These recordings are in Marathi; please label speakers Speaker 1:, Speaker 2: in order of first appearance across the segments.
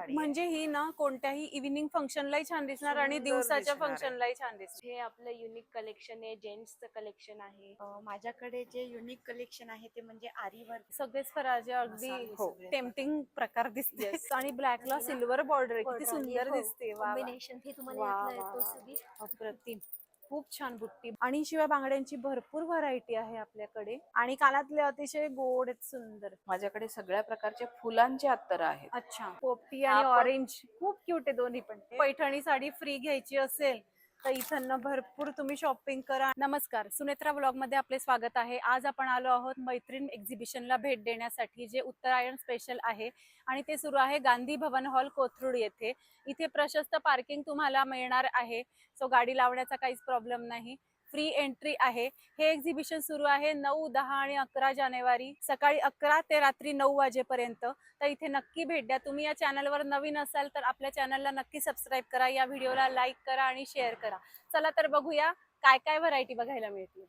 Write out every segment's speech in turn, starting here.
Speaker 1: साडी
Speaker 2: म्हणजे ही ना कोणत्याही इव्हिनिंग फंक्शनलाही छान दिसणार आणि
Speaker 1: सुंदर
Speaker 2: दिवसाच्या
Speaker 1: दिसणार आहे.
Speaker 2: फंक्शनलाही छान दिसणार.
Speaker 3: हे आपलं युनिक कलेक्शन आहे, जेंट्सचं कलेक्शन आहे. माझ्याकडे जे युनिक कलेक्शन आहे ते म्हणजे आरी वर्क.
Speaker 2: सगळेच फराजे अगदी
Speaker 1: हो.
Speaker 2: टेम्पटिंग प्रकार दिसते आणि ब्लॅकला सिल्वर बॉर्डर किती सुंदर दिसते. वा वा.
Speaker 3: कॉम्बिनेशन हे तुम्हाला
Speaker 2: वा
Speaker 3: यातलं
Speaker 2: वा
Speaker 3: येतो
Speaker 2: वा.
Speaker 3: सगळी.
Speaker 2: अप्रतिम. खूप छान बुट्टी आणि शिवाय बांगड्यांची भरपूर व्हरायटी आहे आपल्याकडे आणि कानातले अतिशय गोड आहेत, सुंदर.
Speaker 1: माझ्याकडे सगळ्या प्रकारचे फुलांचे अत्तर आहेत.
Speaker 2: अच्छा, पोपटी आणि
Speaker 1: आपण-
Speaker 2: ऑरेंज खूप क्यूट आहे दोन्ही पण. पैठणी साडी फ्री घ्यायची असेल तर इथं भरपूर तुम्ही शॉपिंग करा. नमस्कार, सुनेत्रा व्लॉग मध्ये आपले स्वागत आहे. आज आपण आलो आहोत मैत्रीण एक्झिबिशनला भेट देण्यासाठी, जे उत्तरायण स्पेशल आहे आणि ते सुरू आहे गांधी भवन हॉल, कोथरूड येथे. इथे प्रशस्त पार्किंग तुम्हाला मिळणार आहे, सो गाडी लावण्याचा काहीच प्रॉब्लेम नाही. फ्री एंट्री आहे. हे एक्झिबिशन सुरू आहे 9, 10 आणि 11 जानेवारी सकाळी 11 ते रात्री 9 वाजेपर्यंत. तर इथे नक्की भेट द्या. तुम्ही या चॅनलवर नवीन असाल तर आपल्या चॅनलला नक्की सबस्क्राईब करा, या व्हिडिओला लाईक करा आणि शेअर करा. चला तर बघूया काय काय व्हरायटी बघायला मिळतील.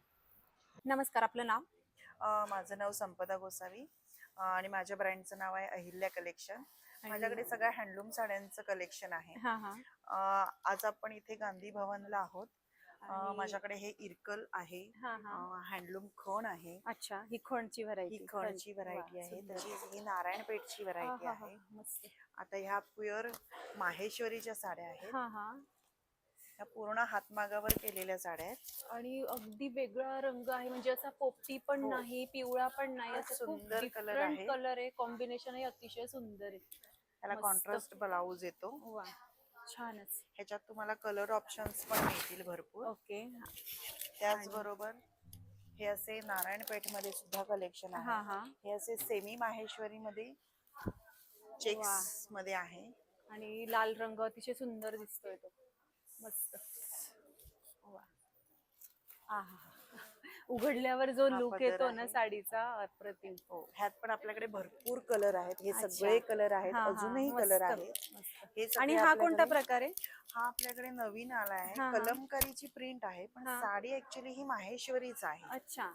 Speaker 2: नमस्कार, आपलं नाव?
Speaker 1: माझं नाव संपदा गोसावी आणि माझ्या ब्रँडचं नाव आहे अहिल्या कलेक्शन. माझ्याकडे सगळ्या हँडलूम साड्यांचं कलेक्शन आहे.
Speaker 2: हा हा.
Speaker 1: आज आपण इथे गांधी भवनला आहोत. माझ्याकडे हे इरकल आहे, हँडलूम खण आहे.
Speaker 2: अच्छा, ही खणची व्हरायटी.
Speaker 1: ही खणची व्हरायटी आहे. तशीच ही नारायणपेठची व्हरायटी आहे.
Speaker 2: मस्त.
Speaker 1: आता ह्या प्युअर माहेश्वरीच्या साड्या आहेत.
Speaker 2: हा हा.
Speaker 1: ह्या पूर्ण हातमागावर केलेल्या साड्या आहेत
Speaker 2: आणि अगदी वेगळा रंग आहे, म्हणजे असा पोपटी पण
Speaker 1: हो.
Speaker 2: नाही, पिवळा पण नाही,
Speaker 1: खूप
Speaker 2: असं खूप
Speaker 1: सुंदर कलर
Speaker 2: डिफरंट
Speaker 1: आहे.
Speaker 2: कलर आहे. कॉम्बिनेशन आहे अतिशय सुंदर आहे.
Speaker 1: त्याला
Speaker 2: मस्त.
Speaker 1: कॉन्ट्रास्ट ब्लाऊज येतो.
Speaker 2: वा, छानच.
Speaker 1: ह्याच्यात तुम्हाला कलर ऑप्शन्स पण मिळतील भरपूर.
Speaker 2: ओके.
Speaker 1: त्याचबरोबर हे असे नारायणपेठ मध्ये सुद्धा कलेक्शन
Speaker 2: हा
Speaker 1: आहे.
Speaker 2: हा.
Speaker 1: हे असे सेमी माहेश्वरी मध्ये चेक्स मध्ये आहे.
Speaker 2: आणि लाल रंग अतिशय सुंदर दिसतोय तो. मस्त. वा. आहा. उघडल्यावर जो
Speaker 1: हा
Speaker 2: लुक
Speaker 1: पदर
Speaker 2: येतो ना
Speaker 1: आहे.
Speaker 2: साडीचा, अप्रतिम.
Speaker 1: हो, ह्यात पण आपल्याकडे भरपूर कलर आहेत. हे
Speaker 2: अच्छा.
Speaker 1: सगळे कलर आहेत,
Speaker 2: हा, हा.
Speaker 1: अजूनही
Speaker 2: मस्त,
Speaker 1: कलर आहेत.
Speaker 2: मस्त.
Speaker 1: हे सगळे
Speaker 2: आणि हा कोणता
Speaker 1: आपल्याकडे-
Speaker 2: प्रकार आहे?
Speaker 1: हा आपल्याकडे नवीन आला आहे.
Speaker 2: हा, हा.
Speaker 1: कलमकारीची प्रिंट आहे, पण
Speaker 2: हा.
Speaker 1: साडी ऍक्च्युली ही माहेश्वरीच आहे.
Speaker 2: अच्छा,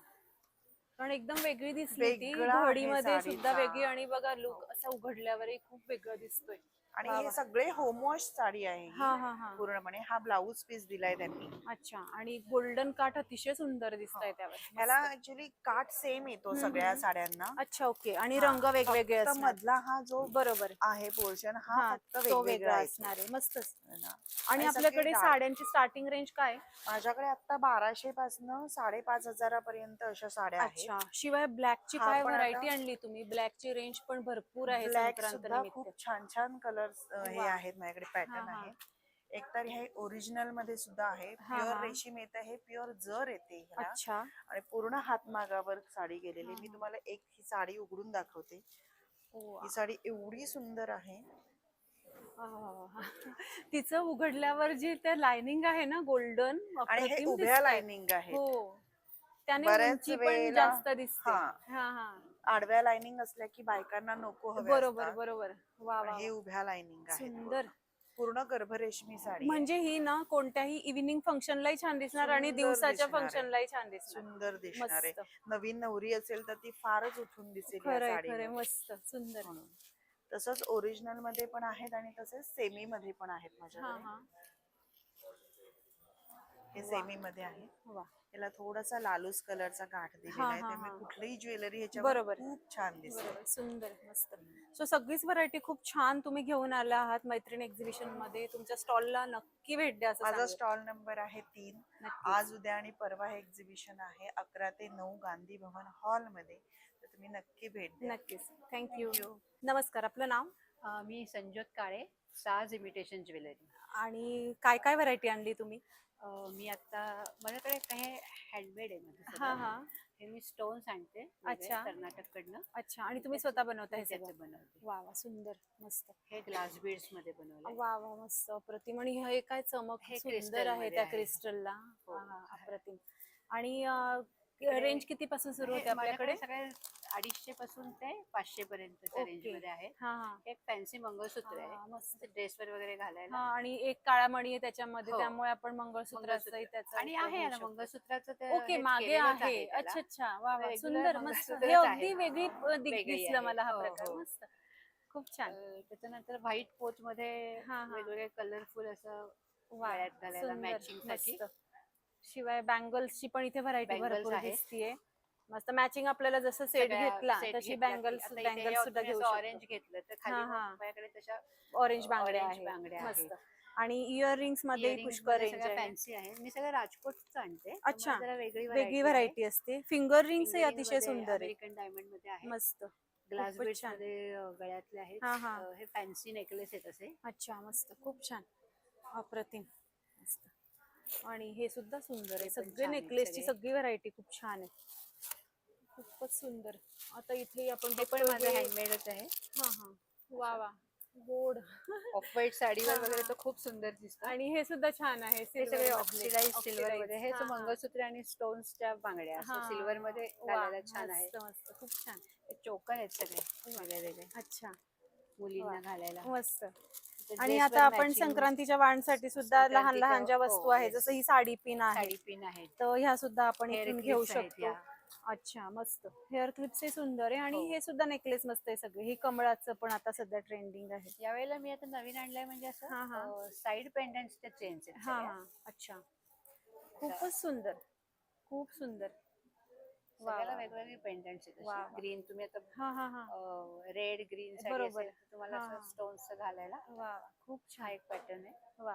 Speaker 2: पण एकदम वेगळी दिसली ती.
Speaker 1: वेगळा आहे
Speaker 2: घडीमध्ये सुद्धा
Speaker 1: साडीचा.
Speaker 2: वेगळी आणि बघा लुक असा उघडल्यावरही खूप वेगळं दिसतोय.
Speaker 1: आणि
Speaker 2: वा
Speaker 1: हे
Speaker 2: वा.
Speaker 1: सगळे होमवॉश साडी आहे ही.
Speaker 2: हा हा हा.
Speaker 1: पूर्णपणे हा ब्लाऊज पीस दिलाय त्यांनी.
Speaker 2: अच्छा, आणि गोल्डन काठ अतिशय सुंदर दिसतंय त्यावर.
Speaker 1: ह्याला ऍक्च्युली काठ सेम येतो सगळ्या साड्यांना.
Speaker 2: अच्छा, ओके. आणि
Speaker 1: हा,
Speaker 2: रंग वेगवेगळे
Speaker 1: फक्त
Speaker 2: असणार.
Speaker 1: मधला हा जो
Speaker 2: बरोबर
Speaker 1: आहे पोर्शन हा
Speaker 2: हा,
Speaker 1: फक्त
Speaker 2: तो
Speaker 1: वेगवेगळा
Speaker 2: वेगळा
Speaker 1: आहे.
Speaker 2: असणार आहे. मस्तच.
Speaker 1: ना.
Speaker 2: आणि आपल्याकडे
Speaker 1: सगळे
Speaker 2: साड्यांची स्टार्टिंग रेंज काय आहे?
Speaker 1: माझ्याकडे आता 1200 पासून 5,500 पर्यंत अशा साड्या आहेत.
Speaker 2: अच्छा, शिवाय ब्लॅकची
Speaker 1: हा
Speaker 2: काय
Speaker 1: पण
Speaker 2: व्हरायटी
Speaker 1: आता-
Speaker 2: आणली तुम्ही? ब्लॅकची रेंज पण भरपूर आहे
Speaker 1: ब्लॅक
Speaker 2: संक्रांत
Speaker 1: सुद्धा
Speaker 2: निमित्त.
Speaker 1: खूप छान छान कलर्स हे
Speaker 2: वा.
Speaker 1: आहेत माझ्याकडे, पॅटर्न
Speaker 2: हा, हा.
Speaker 1: आहे. एकतर हे ओरिजिनल मध्ये सुद्धा आहे.
Speaker 2: हा,
Speaker 1: प्युअर
Speaker 2: हा.
Speaker 1: रेशीम येतं, हे प्युअर जर येते ह्याला.
Speaker 2: अच्छा.
Speaker 1: आणि पूर्ण हातमागावर साडी गेलेली.
Speaker 2: हा,
Speaker 1: मी
Speaker 2: हा.
Speaker 1: तुम्हाला एक ही साडी उघडून दाखवते.
Speaker 2: वा.
Speaker 1: ही साडी एवढी सुंदर आहे.
Speaker 2: आहा. तिचं उघडल्यावर जी त्या लाइनिंग आहे ना गोल्डन,
Speaker 1: आणि हे
Speaker 2: अप्रतिम
Speaker 1: उभ्या
Speaker 2: दिसतंय.
Speaker 1: लाइनिंग आहेत.
Speaker 2: हो, त्याने
Speaker 1: बऱ्याच
Speaker 2: उंची पण
Speaker 1: वेळेला-
Speaker 2: जास्त दिसते.
Speaker 1: हा.
Speaker 2: हा हा.
Speaker 1: आडव्या लाइनिंग असल्या की बायकांना नको हवे
Speaker 2: बरोबर
Speaker 1: असतात.
Speaker 2: बरोबर. वा वा.
Speaker 1: हे उभ्या लाइनिंग आहेत.
Speaker 2: सुंदर.
Speaker 1: पूर्ण गर्भरेशमी साडी आहे.
Speaker 2: म्हणजे ही ना कोणत्याही इव्हिनिंग फंक्शनलाही छान दिसणार आणि
Speaker 1: सुंदर
Speaker 2: दिवसाच्या
Speaker 1: दिसणार आहे.
Speaker 2: फंक्शनलाही छान दिसणार.
Speaker 1: सुंदर दिसणार आहे.
Speaker 2: मस्त.
Speaker 1: नवीन नवरी असेल तर ती फारच उठून दिसेल या
Speaker 2: खरंय
Speaker 1: साडीवर.
Speaker 2: खरंय, मस्त सुंदर.
Speaker 1: म्हणून तसंच ओरिजिनल मध्ये पण आहेत आणि तसेच सेमी मध्ये पण आहेत
Speaker 2: हा
Speaker 1: माझ्याकडे.
Speaker 2: हा.
Speaker 1: हे सेमी मध्ये आहे.
Speaker 2: वा.
Speaker 1: याला थोडासा लालूस कलरचा गाठ दिलेला
Speaker 2: हा,
Speaker 1: आहे,
Speaker 2: हा,
Speaker 1: त्यामुळे
Speaker 2: हा.
Speaker 1: कुठलीही ज्वेलरी ह्याच्यावर
Speaker 2: बरोबर.
Speaker 1: खूप छान दिसते.
Speaker 2: बरोबर, सुंदर, मस्त. सो सगळीच व्हरायटी खूप छान तुम्ही घेऊन आला आहात मैत्रीण एक्झिबिशन मध्ये. तुमच्या स्टॉलला नक्की भेट द्या असं
Speaker 1: माझा
Speaker 2: सांगेन.
Speaker 1: स्टॉल नंबर आहे 3.
Speaker 2: नक्कीच.
Speaker 1: आज, उद्या आणि परवा हे एक्झिबिशन आहे 11 ते 9 गांधी भवन हॉल मध्ये. तर तुम्ही नक्की भेट द्या.
Speaker 2: नक्कीच. थँक्यू. नमस्कार, आपलं नाव?
Speaker 4: मी संजोत काळे, साज इमिटेशन ज्वेलरी.
Speaker 2: आणि काय काय व्हरायटी आणली तुम्ही?
Speaker 4: मी आता माझ्याकडे काही हँडमेड आहे माझं
Speaker 2: हा
Speaker 4: सगळं.
Speaker 2: हा.
Speaker 4: हे मी स्टोन्स आणते वेगळे
Speaker 2: अच्छा.
Speaker 4: कर्नाटककडनं.
Speaker 2: अच्छा, आणि तुम्ही स्वतः बनवता हे
Speaker 4: त्याचं
Speaker 2: सगळं?
Speaker 4: बनवते.
Speaker 2: वा वा, सुंदर, मस्त.
Speaker 4: हे ग्लास बीड्स मध्ये बनवले.
Speaker 2: वा वा, मस्त, अप्रतिम. आणि हे काय चमक
Speaker 4: हे
Speaker 2: सुंदर
Speaker 4: crystal
Speaker 2: आहे
Speaker 4: मध्ये
Speaker 2: त्या
Speaker 4: आहे.
Speaker 2: क्रिस्टलला.
Speaker 4: हो.
Speaker 2: अप्रतिम. आणि रेंज किती पासून सुरू होते आपल्याकडे?
Speaker 4: सगळे 250 पासून ते 500 पर्यंतच्या रेंज
Speaker 2: ओके.
Speaker 4: मध्ये आहे.
Speaker 2: हा हा.
Speaker 4: एक फॅन्सी मंगळसूत्र
Speaker 2: हा,
Speaker 4: आहे,
Speaker 2: मस्त.
Speaker 4: ड्रेसवर वगैरे घालायला.
Speaker 2: हा, आणि एक काळा मणी आहे त्याच्यामध्ये,
Speaker 4: हो.
Speaker 2: त्यामुळे आपण मंगळसूत्राचाही त्याचा
Speaker 4: आणि
Speaker 2: उपयोग
Speaker 4: आहे
Speaker 2: घेऊ
Speaker 4: ना
Speaker 2: शकतो.
Speaker 4: मंगळसूत्राचं ते
Speaker 2: ओके,
Speaker 4: हेच
Speaker 2: मागे
Speaker 4: केलेलंच
Speaker 2: आहे.
Speaker 4: त्याला.
Speaker 2: अच्छा अच्छा, वा वा,
Speaker 4: Regular
Speaker 2: सुंदर, मस्त.
Speaker 4: मंगळसूत्रच
Speaker 2: हे
Speaker 4: आहे.
Speaker 2: अगदी वेगळी
Speaker 4: वेगळी
Speaker 2: दिसलं
Speaker 4: आहे.
Speaker 2: मला हा
Speaker 4: हो,
Speaker 2: प्रकार.
Speaker 4: हो.
Speaker 2: मस्त. खूप छान.
Speaker 4: त्याच्यानंतर व्हाईट पोच मध्ये
Speaker 2: हा.
Speaker 4: वेगवेगळे कलरफुल असं
Speaker 2: वा,
Speaker 4: गळ्यात घालायला
Speaker 2: सुंदर,
Speaker 4: मॅचिंग साठी
Speaker 2: मस्त. शिवाय बँगल्सची पण इथे व्हरायटी
Speaker 4: Bangles
Speaker 2: भरपूर
Speaker 4: आहेत.
Speaker 2: दिसतीये. मस्त मॅचिंग आपल्याला जसं सेट घेतला तशी बँगल्स सुद्धा घेऊ
Speaker 4: ऑरेंज
Speaker 2: शकतो.
Speaker 4: घेतलं तर खाली मग
Speaker 2: हा.
Speaker 4: माझ्याकडे तशा
Speaker 2: ऑरेंज बांगड्या
Speaker 4: orange
Speaker 2: आहेत.
Speaker 4: बांगड्या
Speaker 2: मस्त.
Speaker 4: आहेत.
Speaker 2: आणि इयरिंग्स मध्ये पुष्कळ रेंज आहे.
Speaker 4: फॅन्सी आहे. मी सगळं राजकोटच आणते.
Speaker 2: अच्छा.
Speaker 4: त्यामुळे जरा वेगळी
Speaker 2: वेगळी
Speaker 4: variety
Speaker 2: व्हरायटी असते. फिंगर रिंग्स
Speaker 4: Fingering
Speaker 2: अतिशय
Speaker 4: मध्ये
Speaker 2: सुंदर आहे.
Speaker 4: अमेरिकन डायमंड मध्ये आहे.
Speaker 2: मस्त.
Speaker 4: ग्लास
Speaker 2: खूपच
Speaker 4: बीड्स
Speaker 2: छान.
Speaker 4: मध्ये गळ्यातले आहेत.
Speaker 2: हा.
Speaker 4: हे फॅन्सी नेकलेस आहेत असे.
Speaker 2: अच्छा, मस्त, खूप छान, अप्रतिम, मस्त. आणि हे सुद्धा सुंदर आहे.
Speaker 4: हे पण
Speaker 2: सगळे
Speaker 4: छान आहेत
Speaker 2: नेकलेसची
Speaker 4: सगळे.
Speaker 2: सगळी व्हरायटी खूप छान आहे. खूपच सुंदर. आता इथे आपण
Speaker 4: हे पण
Speaker 2: बघतोय
Speaker 4: माझं
Speaker 2: हे-
Speaker 4: हँडमेडच आहे.
Speaker 2: हा. वा वा, गोड.
Speaker 4: ऑफ व्हाईट साडीवर
Speaker 2: हा,
Speaker 4: वगैरे
Speaker 2: हा.
Speaker 4: तो खूप सुंदर दिसतो.
Speaker 2: आणि हे सुद्धा छान आहे.
Speaker 4: हे
Speaker 2: silver
Speaker 4: सगळे
Speaker 2: मधले.
Speaker 4: ऑक्सिडाइज सिल्वर मध्ये हे
Speaker 2: हा, हा.
Speaker 4: मंगळसूत्र आणि स्टोन्सच्या बांगड्या
Speaker 2: हा.
Speaker 4: सिल्वर मध्ये
Speaker 2: वा,
Speaker 4: घालायला छान आहे.
Speaker 2: मस्त मस्त, खूप छान.
Speaker 4: हे चोकर आहेत सगळे वेगळे वेगळे
Speaker 2: अच्छा,
Speaker 4: मुलींना
Speaker 2: वा.
Speaker 4: घालायला.
Speaker 2: मस्त.
Speaker 4: ते
Speaker 2: आणि
Speaker 4: dress
Speaker 2: आता
Speaker 4: वर
Speaker 2: आपण
Speaker 4: matching
Speaker 2: संक्रांतीच्या वाणसाठी सुद्धा लहान
Speaker 4: संक्रांतीच्या-
Speaker 2: लहान ज्या
Speaker 4: हो,
Speaker 2: वस्तू आहेत,
Speaker 4: yes.
Speaker 2: जसं ही साडी पिन आहे,
Speaker 4: साडी पिन आहेत.
Speaker 2: तर ह्या सुद्धा आपण
Speaker 4: Hair
Speaker 2: इथून घेऊ
Speaker 4: clips आहेत
Speaker 2: शकतो.
Speaker 4: या.
Speaker 2: अच्छा, मस्त. हेअर क्लिप्स हे सुंदर आहे. आणि
Speaker 4: हो.
Speaker 2: हे सुद्धा नेकलेस मस्त आहे सगळे. हे कमळाचं पण आता सध्या ट्रेंडिंग आहे.
Speaker 4: यावेळेला मी आता नवीन आणलंय म्हणजे
Speaker 2: हा, हा.
Speaker 4: असं साईड पेंडंट्सच्या चेन्स आहेत
Speaker 2: हा
Speaker 4: सगळ्या.
Speaker 2: हा. अच्छा, खूपच सुंदर, खूप सुंदर. वा
Speaker 4: सगळ्याला
Speaker 2: वा.
Speaker 4: वेगवेगळे पेंडंट्स आहेत.
Speaker 2: वा वा.
Speaker 4: ग्रीन तुम्ही आता
Speaker 2: हा.
Speaker 4: रेड ग्रीन साडी
Speaker 2: बरोबर.
Speaker 4: असेल तर तुम्हाला
Speaker 2: हा,
Speaker 4: असं
Speaker 2: हा.
Speaker 4: स्टोन्स घालायला
Speaker 2: वा, खूप
Speaker 4: हा
Speaker 2: छान.
Speaker 4: एक पॅटर्न आहे.
Speaker 2: वा,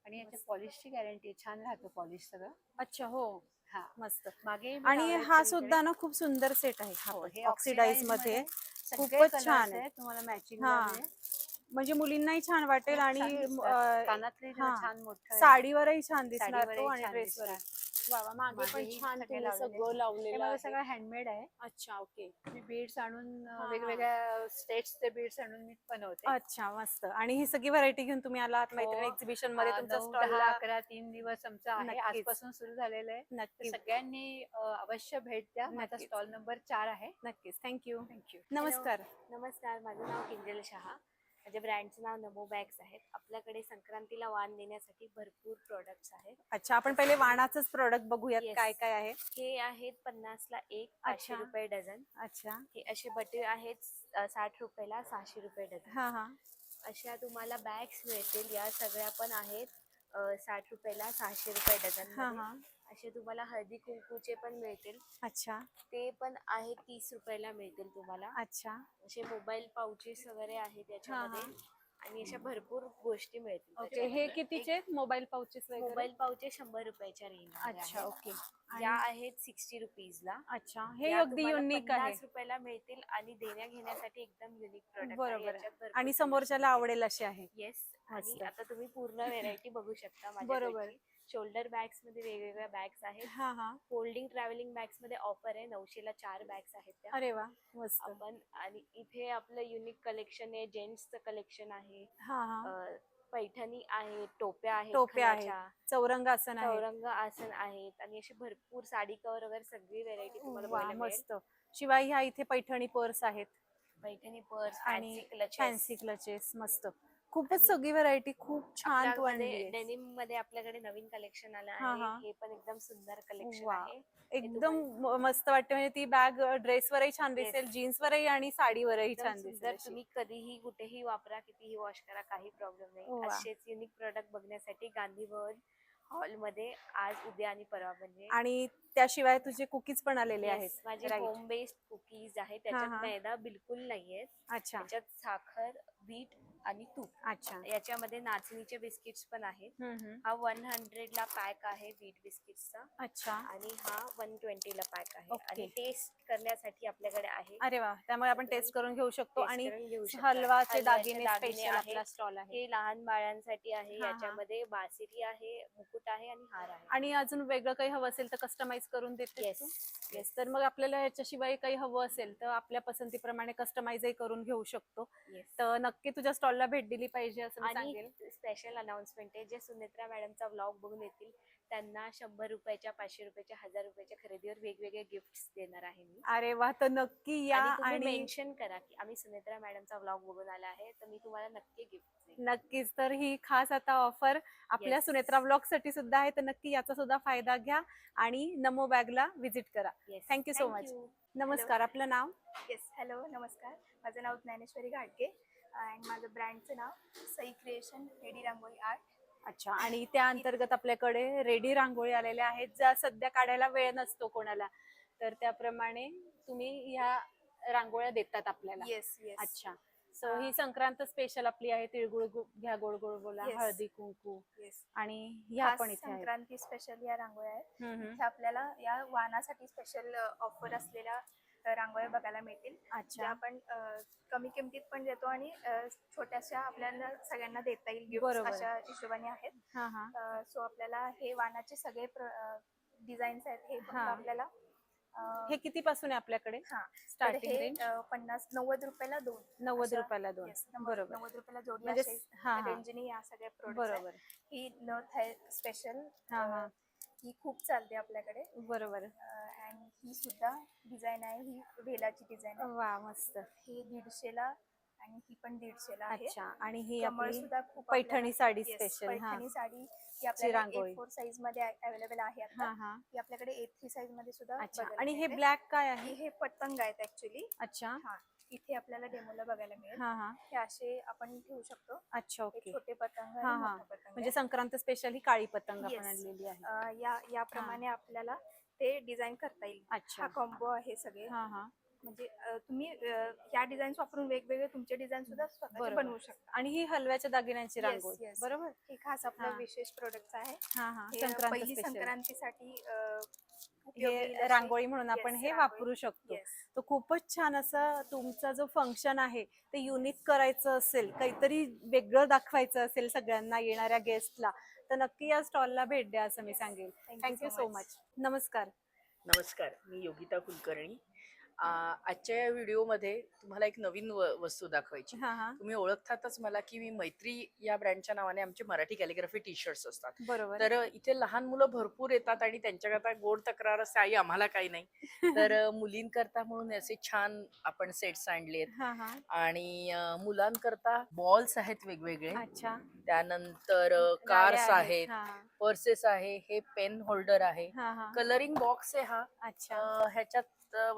Speaker 4: आणि याच्या
Speaker 2: मस्त.
Speaker 4: पॉलिशची गॅरंटी छान राहतं पॉलिश सगळं.
Speaker 2: अच्छा, हो,
Speaker 4: हा
Speaker 2: मस्त.
Speaker 4: मागे मी
Speaker 2: आणि
Speaker 4: लावलंय
Speaker 2: हा
Speaker 4: सगळीकडे.
Speaker 2: सुद्धा ना खूप सुंदर सेट आहे. हा
Speaker 4: हो,
Speaker 2: पण
Speaker 4: हे
Speaker 2: ऑक्सिडाइज
Speaker 4: oxidize
Speaker 2: मध्ये
Speaker 4: सगळे
Speaker 2: खूपच
Speaker 4: colours
Speaker 2: छान आहे.
Speaker 4: आहेत तुम्हाला मॅचिंग
Speaker 2: हा, म्हणजे मुलींनाही छान वाटेल आणि
Speaker 4: कानातले
Speaker 2: हा,
Speaker 4: छान मोठं आहे.
Speaker 2: साडीवरही छान दिसणार
Speaker 4: साडीवरही
Speaker 2: तो आणि
Speaker 4: छान
Speaker 2: ड्रेसवर.
Speaker 4: दिसणार.
Speaker 2: वा, मागे पण
Speaker 4: मागेही
Speaker 2: छान
Speaker 4: सगळे
Speaker 2: तुम्ही
Speaker 4: लावलेले.
Speaker 2: सगळं
Speaker 4: हे
Speaker 2: लावलेलं
Speaker 4: माझं
Speaker 2: आहे.
Speaker 4: सगळं हँडमेड आहे.
Speaker 2: अच्छा, ओके.
Speaker 4: मी बीड्स आणून
Speaker 2: हा.
Speaker 4: वेगवेगळ्या स्टेट्सचे बीड्स आणून मी बनवते.
Speaker 2: अच्छा, मस्त. आणि ही सगळी व्हरायटी घेऊन तुम्ही आलात मैत्रिणी एक्झिबिशन मध्ये तुमच्या
Speaker 4: 9, 10,
Speaker 2: स्टॉलला.
Speaker 4: 11, 3 दिवस आमचा आहे.
Speaker 2: नक्कीच.
Speaker 4: आजपासून सुरू झालेलं आहे. तर
Speaker 2: नक्की,
Speaker 4: सगळ्यांनी अवश्य भेट द्या. माझा
Speaker 2: नक्कीच.
Speaker 4: स्टॉल नंबर 4 आहे.
Speaker 2: नक्कीच. थँक्यू.
Speaker 4: थँक्यू.
Speaker 2: नमस्कार.
Speaker 3: नमस्कार, माझं नाव किंजल शहा. माझ्या ब्रँडचं नाव नमो बॅग्स आहेत. आपल्याकडे संक्रांतीला वाण देण्यासाठी भरपूर प्रोडक्ट्स आहेत.
Speaker 2: अच्छा, आपण पहिले वाणाचंच प्रोडक्ट बघूयात.
Speaker 3: Yes.
Speaker 2: काय काय आहे.
Speaker 3: हे आहेत 50ला एक, 500
Speaker 2: अच्छा.
Speaker 3: रुपये डझन.
Speaker 2: अच्छा.
Speaker 3: हे असे बटे आहेत 60 रुपयाला, 600 रुपये डझन.
Speaker 2: हा.
Speaker 3: अशा तुम्हाला बॅग्स मिळतील. या सगळ्या पण आहेत 60 रुपयाला, 600 रुपये डझन.
Speaker 2: हा.
Speaker 3: असे तुम्हाला हळदी कुंकूचे पण मिळतील.
Speaker 2: अच्छा.
Speaker 3: ते पण आहेत 30 रुपयाला मिळतील तुम्हाला.
Speaker 2: अच्छा.
Speaker 3: असे मोबाईल पाउचेस वगैरे आहेत याच्यामध्ये. आणि अशा भरपूर गोष्टी मिळतील.
Speaker 2: ओके, हे कितीचे मोबाईल पाउचेस वगैरे.
Speaker 3: मोबाईल पाउचेस 100 रुपयाच्या रेंज.
Speaker 2: अच्छा, ओके.
Speaker 3: या आहेत 60 रुपीजला.
Speaker 2: अच्छा, हे अगदी युनिक आहे.
Speaker 3: 50 रुपयाला मिळतील आणि देण्या घेण्यासाठी एकदम युनिक प्रोडक्ट
Speaker 2: बरोबर. आणि समोरच्याला आवडेल असे आहे.
Speaker 3: येस.
Speaker 2: मस्त.
Speaker 3: आणि आता तुम्ही पूर्ण व्हेरायटी बघू शकता
Speaker 2: बरोबर.
Speaker 3: माझ्याकडची. शोल्डर बॅग्स मध्ये वेगवेगळ्या बॅग्स आहेत.
Speaker 2: हा.
Speaker 3: फोल्डिंग ट्रॅव्हलिंग बॅग्स मध्ये ऑफर आहे. 900ला 4 बॅग्स आहेत त्या.
Speaker 2: अरे वा, मस्त.
Speaker 3: आपण आणि इथे आपलं युनिक कलेक्शन आहे. जेंट्सचं कलेक्शन आहे.
Speaker 2: हा.
Speaker 3: पैठणी आहे, टोप्या आहेत,
Speaker 2: टोप्या आहेत.
Speaker 3: खणाच्या,
Speaker 2: चौरंगासन आहे.
Speaker 3: चौरंग आसन आहेत. आणि अशी भरपूर साडी कव्हर वगैरे सगळी व्हेरायटी तुम्हाला
Speaker 2: वा,
Speaker 3: बघायला मिळेल.
Speaker 2: मस्त. शिवाय ह्या इथे पैठणी पर्स आहेत
Speaker 3: पैठणी पर्स
Speaker 2: आणि
Speaker 3: फॅन्सी
Speaker 2: फॅन्सी क्लचेस. मस्त. खूपच सगळी व्हरायटी खूप छान बनली.
Speaker 3: डेनिम मध्ये आपल्याकडे नवीन कलेक्शन आलं
Speaker 2: हा.
Speaker 3: आहे. हे पण एकदम सुंदर कलेक्शन
Speaker 2: वा,
Speaker 3: आहे.
Speaker 2: एकदम मस्त वाटते. म्हणजे ती बॅग ड्रेसवरही छान
Speaker 3: Yes.
Speaker 2: दिसेल, जीन्सवरही आणि साडीवरही
Speaker 3: एकदम
Speaker 2: छान
Speaker 3: सुंदर.
Speaker 2: दिसेल अशी.
Speaker 3: तुम्ही कधीही कुठेही वापरा, कितीही वॉश करा, काही प्रॉब्लेम नाही.
Speaker 2: वा.
Speaker 3: असेच युनिक प्रोडक्ट बघण्यासाठी गांधी भवन हॉल मध्ये आज, उद्या आणि परवा म्हणजे.
Speaker 2: आणि त्याशिवाय तुझे कुकीज पण आलेले
Speaker 3: Yes,
Speaker 2: आहेत.
Speaker 3: माझे
Speaker 2: Right.
Speaker 3: होम बेस्ड कुकीज आहेत. त्याच्यात
Speaker 2: हा.
Speaker 3: मैदा बिलकुल नाहीये.
Speaker 2: अच्छा.
Speaker 3: त्याच्यात साखर, बीट आणि तूप.
Speaker 2: अच्छा.
Speaker 3: याच्यामध्ये नाचणीचे बिस्किट्स पण आहेत.
Speaker 2: हम्म.
Speaker 3: हा 100ला पॅक आहे बीट बिस्किट्सचा.
Speaker 2: अच्छा.
Speaker 3: आणि हा 120ला पॅक आहे.
Speaker 2: Okay.
Speaker 3: आणि टेस्ट करण्यासाठी आपल्याकडे आहे.
Speaker 2: अरे वा, त्यामुळे आपण टेस्ट करून घेऊ शकतो.
Speaker 3: Taste
Speaker 2: आणि
Speaker 3: करून घेऊ शकता.
Speaker 2: हलवाचे
Speaker 3: हलव्याचे
Speaker 2: दागिने
Speaker 3: दागिने
Speaker 2: स्पेशल
Speaker 3: आहेत.
Speaker 2: आपला स्टॉल आहे.
Speaker 3: हे लहान बाळांसाठी आहे.
Speaker 2: हा.
Speaker 3: याच्यामध्ये बासरी आहे, मुकुट आहे आणि हार आहे.
Speaker 2: आणि अजून वेगळं काही हवं असेल तर कस्टमाइज करून देते
Speaker 3: येस.
Speaker 2: येस. तर मग आपल्याला याच्याशिवाय काही हवं असेल तर आपल्या पसंतीप्रमाणे कस्टमाइजही करून घेऊ शकतो.
Speaker 3: येस.
Speaker 2: तर नक्की तुझ्या स्टॉलला भेट दिली पाहिजे असं मी
Speaker 3: आणि
Speaker 2: सांगेल.
Speaker 3: स्पेशल अनाउन्समेंट आहे. जे सुनेत्रा मॅडमचा व्लॉग बघून येतील त्यांना 100 रुपयाच्या, 500 रुपयाच्या, 1000 रुपयाच्या खरेदीवर वेगवेगळे गिफ्ट्स देणार आहे मी.
Speaker 2: अरे वा, तर नक्की या.
Speaker 3: आणि तुम्ही
Speaker 2: आणि
Speaker 3: मेन्शन करा की आम्ही सुनेत्रा मॅडमचा व्लॉग बघून आला आहे, तर मी तुम्हाला नक्की गिफ्ट देईन.
Speaker 2: नक्कीच. तर ही खास आता ऑफर आपल्या
Speaker 3: Yes.
Speaker 2: सुनेत्रा ब्लॉग साठी सुद्धा आहे. तर नक्की याचा सुद्धा फायदा घ्या आणि नमो बॅगला व्हिजिट करा.
Speaker 3: Yes.
Speaker 2: Thank you so
Speaker 3: Thank
Speaker 2: much.
Speaker 3: you.
Speaker 2: नमस्कार, आपलं नाव.
Speaker 5: येस, हॅलो, नमस्कार. माझं नाव ज्ञानेश्वरी घाटगे. आणि माझं ब्रँडचं नाव सई क्रिएशन रेडी रांगोळी आर्ट.
Speaker 2: अच्छा, आणि त्या अंतर्गत आपल्याकडे रेडी रांगोळी आलेल्या आहेत ज्या सध्या काढायला वेळ नसतो कोणाला, तर त्याप्रमाणे तुम्ही ह्या रांगोळ्या देतात आपल्याला.
Speaker 5: Yes yes.
Speaker 2: अच्छा, सो ही संक्रांत स्पेशल आपली आहे. तिळगुळ घ्या गोड गोड बोला,
Speaker 5: Yes.
Speaker 2: हळदी कुंकू,
Speaker 5: येस.
Speaker 2: आणि ह्या पण इथे आहेत.
Speaker 5: संक्रांती स्पेशल या रांगोळ्या आहेत.
Speaker 2: हम्म.
Speaker 5: इथे आपल्याला या वाणासाठी स्पेशल ऑफर असलेल्या रांगोळ्या बघायला मिळतील, ज्या
Speaker 2: अच्छा,
Speaker 5: आपण कमी किमतीत पण देतो आणि छोट्याशा आपल्याला सगळ्यांना देता येईल गिफ्ट
Speaker 2: बरोबर.
Speaker 5: अशा हिशोबाने आहेत.
Speaker 2: हा हा
Speaker 5: सो आपल्याला हे वाणाचे सगळे डिझाईन्स आहेत हे फक्त
Speaker 2: हा.
Speaker 5: आपल्याला
Speaker 2: हे किती पासून आहे आपल्याकडे
Speaker 5: हा तर
Speaker 2: स्टार्टिंग
Speaker 5: हे
Speaker 2: रेंज?
Speaker 5: 90 रुपयाला 2.
Speaker 2: 90 रुपयाला 2. बरोबर.
Speaker 5: 90 रुपयाला जोडी
Speaker 2: म्हणजे हा हा
Speaker 5: रेंजनी या सगळ्या प्रोडक्ट.
Speaker 2: बरोबर.
Speaker 5: ही नथ आहे स्पेशल.
Speaker 2: हा हा
Speaker 5: ही खूप चालते आपल्याकडे.
Speaker 2: बरोबर.
Speaker 5: आणि ही सुद्धा डिझाईन आहे, ही वेलाची डिझाईन आहे.
Speaker 2: वा मस्त.
Speaker 5: ही 150ला आणि ही पण 150ला आहे.
Speaker 2: अच्छा, आणि ही
Speaker 5: कमळ
Speaker 2: आपली
Speaker 5: सुद्धा खूप
Speaker 2: पैठणी साडी
Speaker 5: Yes,
Speaker 2: स्पेशल. हा
Speaker 5: पैठणी साडी ही आपल्याला
Speaker 2: रांगोळी.
Speaker 5: A4 साईज मध्ये अवेलेबल आहे आता.
Speaker 2: हा हा
Speaker 5: ही आपल्याकडे A3 साईज मध्ये सुद्धा
Speaker 2: अच्छा,
Speaker 5: बघायला
Speaker 2: आणि हे
Speaker 5: मिळते.
Speaker 2: ब्लॅक काय आहे?
Speaker 5: हे पतंग आहेत ऍक्च्युली.
Speaker 2: अच्छा,
Speaker 5: हा, इथे आपल्याला डेमोला बघायला मिळेल.
Speaker 2: हा हा
Speaker 5: हे असे आपण ठेवू शकतो.
Speaker 2: अच्छा,
Speaker 5: हे
Speaker 2: ओके.
Speaker 5: छोटे पतंग
Speaker 2: हा,
Speaker 5: आणि
Speaker 2: हा.
Speaker 5: मोठा पतंग
Speaker 2: म्हणजे
Speaker 5: आहे.
Speaker 2: संक्रांत स्पेशल ही काळी पतंग आपण
Speaker 5: Yes.
Speaker 2: आणलेली आहे.
Speaker 5: याप्रमाणे आपल्याला ते डिझाईन करता येईल.
Speaker 2: अच्छा,
Speaker 5: हा कॉम्बो आहे सगळे.
Speaker 2: हा हा
Speaker 5: म्हणजे तुम्ही या डिझाईन वापरून वेगवेगळे तुमचे डिझाईन सुद्धा स्वतःचे
Speaker 2: बरोबर.
Speaker 5: बनवू शकता.
Speaker 2: आणि ही हलव्याच्या दागिन्यांची
Speaker 5: Yes,
Speaker 2: रांगोळी.
Speaker 5: yes.
Speaker 2: बरोबर.
Speaker 5: हे खास आपलं
Speaker 2: हा.
Speaker 5: विशेष प्रोडक्ट आहे.
Speaker 2: हा हा
Speaker 5: हे
Speaker 2: संक्रांत
Speaker 5: पहिली
Speaker 2: स्पेशल
Speaker 5: संक्रांतीसाठी उपयोगी येईल
Speaker 2: हे
Speaker 5: असे-
Speaker 2: रांगोळी म्हणून आपण
Speaker 5: Yes,
Speaker 2: हे
Speaker 5: रांगोळी.
Speaker 2: वापरू शकतो.
Speaker 5: Yes.
Speaker 2: तर खूपच छान असं तुमचा जो फंक्शन आहे ते युनिक करायचं असेल, काहीतरी वेगळं दाखवायचं असेल सगळ्यांना येणाऱ्या गेस्टला, तर नक्की या स्टॉलला भेट द्या असं मी सांगेल.
Speaker 5: Thank you
Speaker 2: thank you
Speaker 5: so
Speaker 2: so
Speaker 5: much.
Speaker 2: Much. नमस्कार.
Speaker 6: नमस्कार, मी योगिता कुलकर्णी. आजच्या या व्हिडिओमध्ये तुम्हाला एक नवीन वस्तू दाखवायची.
Speaker 2: हा हा
Speaker 6: तुम्ही ओळखतातच मला की मी मैत्री या ब्रँडच्या नावाने आमचे मराठी कॅलिग्राफी टी शर्ट्स असतात.
Speaker 2: बरोबर.
Speaker 6: तर इथे लहान मुलं भरपूर येतात आणि त्यांच्याकरता गोड तक्रार असते, आई आम्हाला काही नाही. तर मुलींकरता म्हणून असे छान आपण सेट्स आणलेत.
Speaker 2: हा हा
Speaker 6: आणि मुलांकरता बॉल्स आहेत वेगवेगळे.
Speaker 2: अच्छा,
Speaker 6: त्यानंतर
Speaker 2: गाड्या
Speaker 6: कार्स आहेत,
Speaker 2: हा
Speaker 6: पर्सेस आहे, हे पेन होल्डर आहे,
Speaker 2: हा हा
Speaker 6: कलरिंग बॉक्स आहे हा.
Speaker 2: अच्छा,
Speaker 6: ह्याच्यात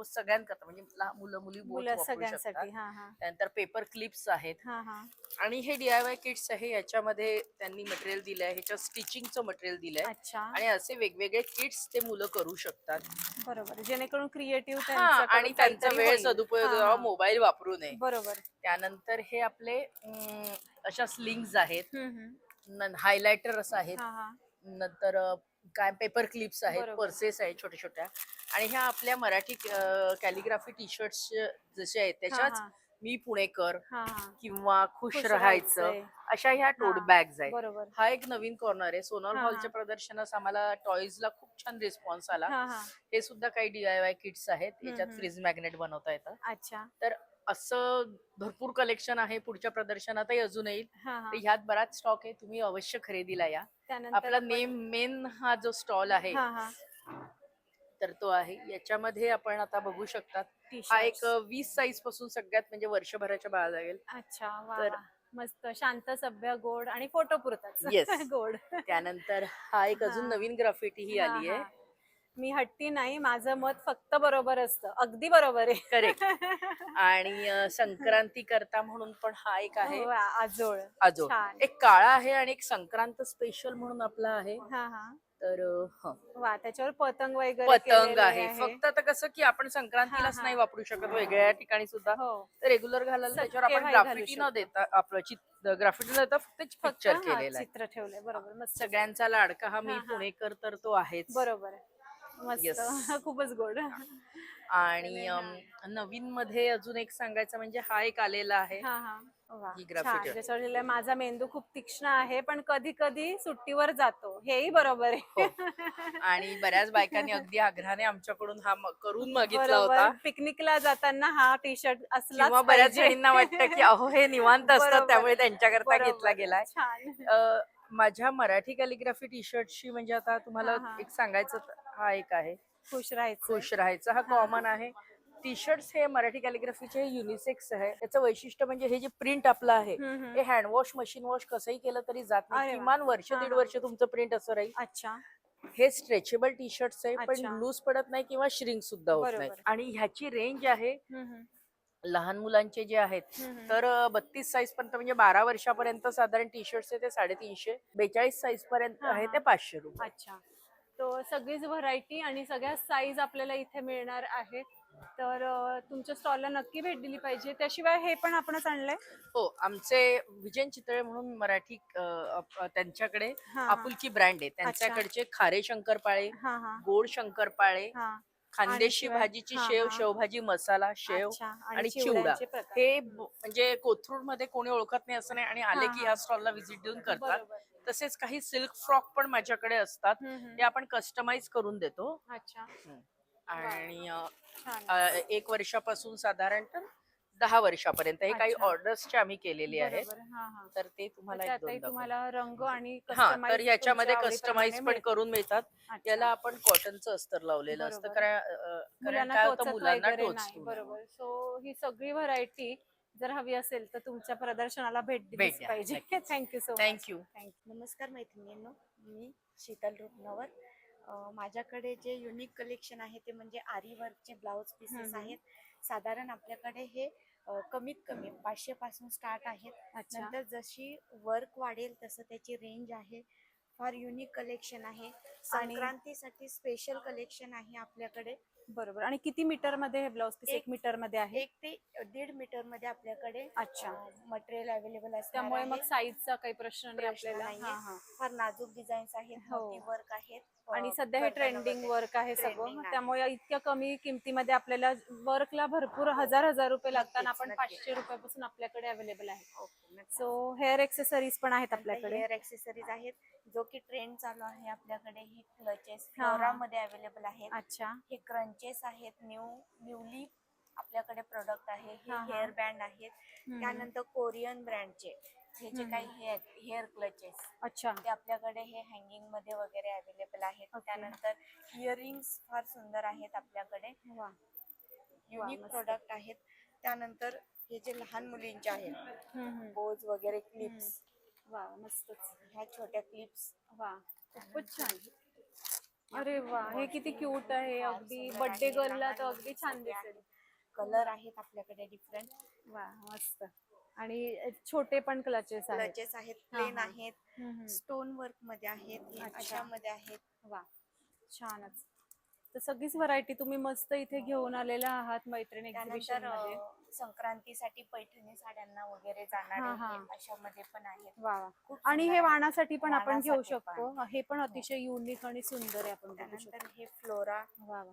Speaker 6: सगळ्यांकरता म्हणजे मुलं मुली both
Speaker 2: मुलं
Speaker 6: वापरू
Speaker 2: सगळ्यांसाठी.
Speaker 6: शकतात.
Speaker 2: हा हा
Speaker 6: त्यानंतर पेपर क्लिप्स आहेत.
Speaker 2: हा हा
Speaker 6: आणि हे DIY किट्स आहे, याच्यामध्ये त्यांनी मटेरियल दिलंय, ह्याच्यात स्टिचिंगचं मटेरियल दिलंय.
Speaker 2: अच्छा,
Speaker 6: आणि असे वेगवेगळे किट्स ते मुलं करू शकतात.
Speaker 2: बरोबर. जेणेकरून क्रिएटिव्ह
Speaker 6: आणि त्यांचा वेळ सदुपयोग मोबाईल वापरू नये.
Speaker 2: बरोबर.
Speaker 6: त्यानंतर हे आपले अशा स्लिंग्स आहेत,
Speaker 2: हम्म.
Speaker 6: हायलायटर असं आहेत.
Speaker 2: हा हा
Speaker 6: नंतर काय पेपर क्लिप्स आहेत,
Speaker 2: बरोबर.
Speaker 6: पर्सेस आहेत छोट्या छोट्या. आणि ह्या आपल्या मराठी कॅलिग्राफी टी शर्ट्स जसे आहेत त्याच्याच
Speaker 2: हा.
Speaker 6: मी पुणेकर
Speaker 2: हा हा
Speaker 6: किंवा खुश
Speaker 2: खुश
Speaker 6: राहायचं
Speaker 2: राहायचंय.
Speaker 6: अशा ह्या टोट
Speaker 2: हा,
Speaker 6: बॅग्स आहेत.
Speaker 2: बरोबर.
Speaker 6: हा एक नवीन कॉर्नर आहे. सोनल
Speaker 2: हा,
Speaker 6: हॉलच्या
Speaker 2: हा.
Speaker 6: प्रदर्शनास आम्हाला टॉईजला खूप छान रिस्पॉन्स आला.
Speaker 2: हा हा
Speaker 6: हे सुद्धा काही DIY किट्स आहेत, याच्यात
Speaker 2: हम्म.
Speaker 6: फ्रीज मॅग्नेट बनवता येतं.
Speaker 2: अच्छा.
Speaker 6: तर असं भरपूर कलेक्शन आहे. पुढच्या प्रदर्शनातही अजून येईल.
Speaker 2: हा हा
Speaker 6: तर ह्यात बराच स्टॉक आहे, तुम्ही अवश्य खरेदीला या.
Speaker 2: त्यानंतर
Speaker 6: आपला
Speaker 2: आपण-
Speaker 6: मेन हा जो स्टॉल आहे
Speaker 2: हा हा
Speaker 6: तर तो आहे. याच्यामध्ये आपण आता बघू शकतात,
Speaker 2: टी
Speaker 6: हा एक
Speaker 2: शर्ट.
Speaker 6: 20 साईज पासून सगळ्यात म्हणजे वर्षभराच्या बाळा लागेल.
Speaker 2: अच्छा, वा
Speaker 6: तर-
Speaker 2: वा. मस्त शांत सभ्य गोड आणि फोटो पुरताच.
Speaker 6: Yes.
Speaker 2: गोड.
Speaker 6: त्यानंतर हा एक अजून
Speaker 2: हा.
Speaker 6: नवीन ग्राफिटी ही
Speaker 2: हा,
Speaker 6: आली
Speaker 2: हा.
Speaker 6: आहे.
Speaker 2: मी हट्टी नाही, माझं मत फक्त बरोबर असतं. अगदी बरोबर आहे.
Speaker 6: करेक्ट. आणि संक्रांती करता म्हणून पण हा एक आहे
Speaker 2: वा, आजोळ.
Speaker 6: आजो.
Speaker 2: छान.
Speaker 6: एक काळा आहे आणि एक संक्रांत स्पेशल म्हणून आपला आहे.
Speaker 2: हा हा
Speaker 6: तर
Speaker 2: वा, त्याच्यावर पतंग वगैरे
Speaker 6: पतंग
Speaker 2: केलेले
Speaker 6: आहे. फक्त आता कसं की आपण संक्रांतीलाच
Speaker 2: हा.
Speaker 6: नाही वापरू शकत, वेगळ्या ठिकाणी सुद्धा
Speaker 2: हो.
Speaker 6: रेग्युलर घालायला त्याच्यावर आपण
Speaker 2: केव्हाही घालू
Speaker 6: ग्राफिटी न
Speaker 2: शकतो.
Speaker 6: देता आपलं ग्राफिटी न देता फक्त
Speaker 2: फक्त
Speaker 6: पिक्चर
Speaker 2: हा,
Speaker 6: केलेलं आहे.
Speaker 2: चित्र ठेवलंय. बरोबर. मस्त.
Speaker 6: सगळ्यांचा लाडका हा मी
Speaker 2: हा, हा.
Speaker 6: पुणेकर तर तो आहेच.
Speaker 2: बरोबर. मस्त.
Speaker 6: Yes.
Speaker 2: खूपच गोड.
Speaker 6: आणि नवीन मध्ये अजून एक सांगायचं म्हणजे हा एक आलेला आहे.
Speaker 2: हा हा वा,
Speaker 6: ही
Speaker 2: छान.
Speaker 6: ग्राफिटी.
Speaker 2: त्याच्यावर लिहिलंय, माझा मेंदू खूप तीक्ष्ण आहे पण कधी कधी सुट्टीवर जातो. हेही बरोबर आहे.
Speaker 6: आणि बऱ्याच बायकांनी अगदी आग्रहाने आमच्याकडून हा करून मागितला होता.
Speaker 2: पिकनिकला जाताना हा टी शर्ट असला
Speaker 6: किंवा बऱ्याच जणींना वाटतं की अहो हे निवांत असतात,
Speaker 2: बरोबर.
Speaker 6: त्यामुळे त्यांच्याकरता
Speaker 2: बरोबर.
Speaker 6: घेतला गेलाय.
Speaker 2: छान.
Speaker 6: माझ्या मराठी कॅलिग्राफी टी शर्टची म्हणजे आता तुम्हाला
Speaker 2: हा, हा.
Speaker 6: एक सांगायचं हा एक आहे
Speaker 2: खुश राहायचं.
Speaker 6: खुश राहायचं. हा कॉमन आहे. टी शर्ट्स हे मराठी कॅलिग्राफीचे युनिसेक्स आहे. त्याचं वैशिष्ट्य म्हणजे हे जे प्रिंट आपलं आहे हे हँडवॉश मशीन वॉश कसंही केलं तरी जात
Speaker 2: अरे
Speaker 6: नाही.
Speaker 2: वा.
Speaker 6: किमान वर्ष
Speaker 2: हा,
Speaker 6: दीड
Speaker 2: हा.
Speaker 6: वर्ष तुमचं प्रिंट असं राहील.
Speaker 2: अच्छा.
Speaker 6: हे स्ट्रेचेबल टी शर्ट्स आहे, पण
Speaker 2: अच्छा.
Speaker 6: लूज पडत नाही किंवा श्रिंक सुद्धा होत नाही.
Speaker 2: बरोबर.
Speaker 6: आणि ह्याची रेंज आहे लहान मुलांचे जे आहेत तर 32 साईज पर्यंत म्हणजे 12 वर्षापर्यंत साधारण टी शर्ट्स आहे ते 350. 42 साईज पर्यंत आहे ते 500 रुपये.
Speaker 2: अच्छा, तो सगळीच व्हरायटी आणि सगळ्या साईज आपल्याला इथे मिळणार आहेत. तर तुमच्या स्टॉलला नक्की भेट दिली पाहिजे. त्याशिवाय हे पण आपणच आणलंय.
Speaker 6: हो, आमचे विजयन चितळे म्हणून मराठी त्यांच्याकडे
Speaker 2: हा.
Speaker 6: आपुलकी ब्रँड आहे. त्यांच्याकडचे खारे शंकरपाळे,
Speaker 2: हा हा
Speaker 6: गोड शंकरपाळे,
Speaker 2: हा.
Speaker 6: खानदेशी
Speaker 2: शिवाय-
Speaker 6: भाजीची
Speaker 2: हा,
Speaker 6: शेव,
Speaker 2: हा.
Speaker 6: शेवभाजी मसाला शेव
Speaker 2: अच्छा,
Speaker 6: आणि चिवडा
Speaker 2: चिवड्यांचे प्रकार.
Speaker 6: हे म्हणजे कोथरूड मध्ये कोणी ओळखत नाही असं नाही आणि आले
Speaker 2: हा,
Speaker 6: की
Speaker 2: हा.
Speaker 6: ह्या स्टॉलला व्हिजिट देऊन करतात.
Speaker 2: बरोबर.
Speaker 6: तसेच काही सिल्क फ्रॉक पण माझ्याकडे असतात.
Speaker 2: हम्म.
Speaker 6: ते आपण कस्टमाइज करून देतो.
Speaker 2: अच्छा,
Speaker 6: आणि
Speaker 2: छान.
Speaker 6: 1 वर्षापासून साधारण 10 वर्षापर्यंत हे काही
Speaker 2: अच्छा.
Speaker 6: ऑर्डर्सची आम्ही केलेली आहेत.
Speaker 2: बरोबर. हा हा.
Speaker 6: तर ते तुम्हाला एक
Speaker 2: त्यातही
Speaker 6: दोन दाखवतो.
Speaker 2: तुम्हाला रंग आणि
Speaker 6: हा,
Speaker 2: customize
Speaker 6: तर ह्याच्यामध्ये
Speaker 2: तुमच्या
Speaker 6: कस्टमाइज
Speaker 2: आवडीप्रमाणे
Speaker 6: पण करून मिळतात.
Speaker 2: अच्छा.
Speaker 6: याला आपण कॉटनचं अस्तर लावलेलं असतं
Speaker 2: बरोबर.
Speaker 6: कारण
Speaker 2: मुलांना
Speaker 6: काय होतं
Speaker 2: टोचत
Speaker 6: मुलांना
Speaker 2: वगैरे
Speaker 6: टोचतो
Speaker 2: नाही. बरोबर. सो ही सगळी व्हरायटी जर हवी असेल तर तुमच्या प्रदर्शनाला भेट दिलीच
Speaker 6: द्या.
Speaker 2: पाहिजे.
Speaker 6: नक्कीच.
Speaker 2: Thank you so much.
Speaker 6: थँक्यू.
Speaker 7: नमस्कार मैत्रिणींनो, मी शीतल रुपनवर. माझ्याकडे जे युनिक कलेक्शन आहे ते म्हणजे आरी वर्कचे ब्लाउज पीसेस आहेत. साधारण आपल्याकडे हे कमीत कमी 500 पासून स्टार्ट आहेत.
Speaker 2: अच्छा.
Speaker 7: नंतर जशी वर्क वाढेल तसं त्याची रेंज आहे. फार युनिक कलेक्शन आहे. संक्रांतीसाठी स्पेशल कलेक्शन आहे आपल्याकडे.
Speaker 2: बरोबर. आणि किती मीटर मध्ये हे ब्लाउज पीस? 1 मीटर मध्ये आहे.
Speaker 7: 1 ते 1.5 मीटर मध्ये आपल्याकडे
Speaker 2: अच्छा.
Speaker 7: मटेरियल अवेलेबल असणार
Speaker 2: त्यामुळे मग
Speaker 7: आहे.
Speaker 2: साईजचा काही प्रश्न नाही
Speaker 7: प्रश्न
Speaker 2: आपल्याला.
Speaker 7: नाहीये.
Speaker 2: हा हा.
Speaker 7: फार नाजूक डिझाईन्स आहेत,
Speaker 2: हो.
Speaker 7: मोठी वर्क आहेत.
Speaker 2: आणि सध्या हे ट्रेंडिंग वर्क आहे सगळं.
Speaker 7: trending आहे.
Speaker 2: त्यामुळे इतक्या कमी किमतीमध्ये आपल्याला वर्कला भरपूर हजार रुपये लागताना आपण
Speaker 7: नक्कीच.
Speaker 2: 500 रुपयापासून आपल्याकडे अवेलेबल आहे.
Speaker 7: ओके, नक्की.
Speaker 2: सो हेअर एक्सेसरीज पण आहेत आपल्याकडे.
Speaker 7: हेअर एक्सेसरीज आहेत, जो की ट्रेंड चालू आहे आपल्याकडे. हे क्लचेस
Speaker 2: हा, हा.
Speaker 7: फ्लोरा मध्ये अवेलेबल आहेत.
Speaker 2: अच्छा.
Speaker 7: हे क्रंचेस आहेत, न्यूली आपल्याकडे प्रोडक्ट आहे. हे
Speaker 2: हा, हा.
Speaker 7: हेअर बँड आहेत. त्यानंतर कोरियन ब्रँडचे हे जे काही हेअर क्लचेस
Speaker 2: अच्छा.
Speaker 7: ते आपल्याकडे हे हँगिंग मध्ये वगैरे अवेलेबल आहेत.
Speaker 2: ओके.
Speaker 7: त्यानंतर इयरिंग्स फार सुंदर आहेत आपल्याकडे.
Speaker 2: वा.
Speaker 7: युनिक
Speaker 2: मस्त.
Speaker 7: प्रोडक्ट आहेत. त्यानंतर हे जे लहान मुलींचे आहेत,
Speaker 2: हम्म.
Speaker 7: बोज वगैरे क्लिप्स,
Speaker 2: वा, मस्तच.
Speaker 7: ह्या छोट्या क्लिप्स
Speaker 2: वा, खूपच छान. अरे वा, हे किती क्यूट आहे. अगदी बर्थडे गर्लला तर अगदी छान दिसेल.
Speaker 7: कलर आहेत आपल्याकडे डिफरंट.
Speaker 2: वा, मस्त. आणि छोटे पण क्लचेस आहेत.
Speaker 7: क्लचेस आहेत,
Speaker 2: हा,
Speaker 7: प्लेन
Speaker 2: हा.
Speaker 7: आहेत,
Speaker 2: हम्म.
Speaker 7: स्टोन वर्क मध्ये आहेत, हे
Speaker 2: अच्छा.
Speaker 7: अशामध्ये आहेत.
Speaker 2: वा, छानच. तर सगळीच व्हरायटी तुम्ही मस्त इथे घेऊन आलेल्या आहात मैत्रीण एक्झिबिशन
Speaker 7: त्यानंतर
Speaker 2: मध्ये.
Speaker 7: संक्रांतीसाठी पैठणी साड्यांना वगैरे
Speaker 2: हा,
Speaker 7: जाणारे
Speaker 2: हा.
Speaker 7: हे अशामध्ये पण आहेत.
Speaker 2: वा वा.
Speaker 7: खूप
Speaker 2: आणि
Speaker 7: सुंदर
Speaker 2: हे
Speaker 7: आहे.
Speaker 2: वाणासाठी पण आपण घेऊ
Speaker 7: वाणासाठी
Speaker 2: शकतो. हे पण अतिशय युनिक आणि सुंदर आहे. आपण बघू शकतो.
Speaker 7: त्यानंतर हे फ्लोरा
Speaker 2: वा वा.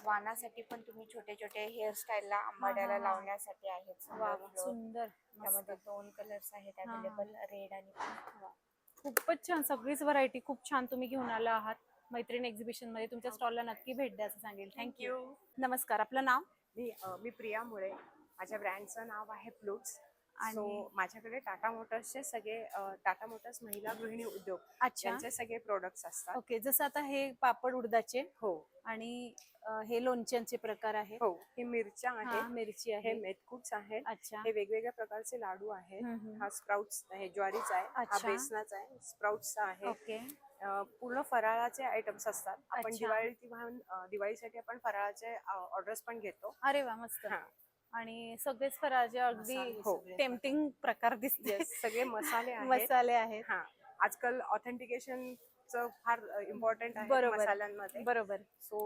Speaker 7: वाणासाठी पण तुम्ही छोटे छोटे हेअरस्टाईलला आंबाड्याला
Speaker 2: हा.
Speaker 7: लावण्यासाठी आहेत.
Speaker 2: वा
Speaker 7: सुंदर
Speaker 2: वा,
Speaker 7: flower.
Speaker 2: सुंदर.
Speaker 7: त्यामध्ये
Speaker 2: मस्त.
Speaker 7: 2 कलर्स आहेत
Speaker 2: हा.
Speaker 7: अवेलेबल, रेड आणि pink.
Speaker 2: खूपच छान. सगळीच व्हरायटी खूप छान तुम्ही घेऊन आला आहात मैत्रीण एक्झिबिशन मध्ये. तुमच्या स्टॉलला नक्की भेट द्यायचं सांगेल. थँक्यू. नमस्कार, आपलं नाव?
Speaker 8: मी प्रिया मुळे. माझ्या ब्रँडचं नाव आहे फ्लुट्स.
Speaker 2: आणि-
Speaker 8: सो माझ्याकडे टाटा मोटर्सचे सगळे टाटा मोटर्स महिला गृहिणी उद्योग
Speaker 2: अच्छा.
Speaker 8: यांचे सगळे प्रोडक्ट्स असतात.
Speaker 2: ओके. जसं आता हे पापड उडदाचे
Speaker 8: हो
Speaker 2: आणि हे लोणच्यांचे प्रकार आहेत.
Speaker 8: हो, हे मिरच्या
Speaker 2: हा,
Speaker 8: आहे,
Speaker 2: मिरची
Speaker 8: हे
Speaker 2: आहे.
Speaker 8: मेथकूट्स आहेत,
Speaker 2: अच्छा.
Speaker 8: हे वेगवेगळ्या प्रकारचे लाडू आहेत.
Speaker 2: हम्म.
Speaker 8: हा स्प्राउट्स आहे, ज्वारीचा आहे, हा
Speaker 2: अच्छा.
Speaker 8: बेसनाचा आहे, स्प्राउट्सचा आहे.
Speaker 2: ओके.
Speaker 8: पूर्ण फराळाचे आयटम्स असतात. आपण
Speaker 2: अच्छा.
Speaker 8: दिवाळीसाठी आपण फराळाचे ऑर्डर्स पण घेतो.
Speaker 2: अरे वा, मस्त.
Speaker 8: हा.
Speaker 2: आणि सगळेच फराळाचे अगदी
Speaker 8: हो.
Speaker 2: टेम्पटिंग प्रकार दिसते.
Speaker 8: Yes, सगळे मसाले आहेत.
Speaker 2: मसाले आहेत.
Speaker 8: हा, आजकाल ऑथेंटिकेशनचं फार इम्पॉर्टंट आहे
Speaker 2: बरोबर.
Speaker 8: मसाल्यांमध्ये.
Speaker 2: बरोबर.
Speaker 8: सो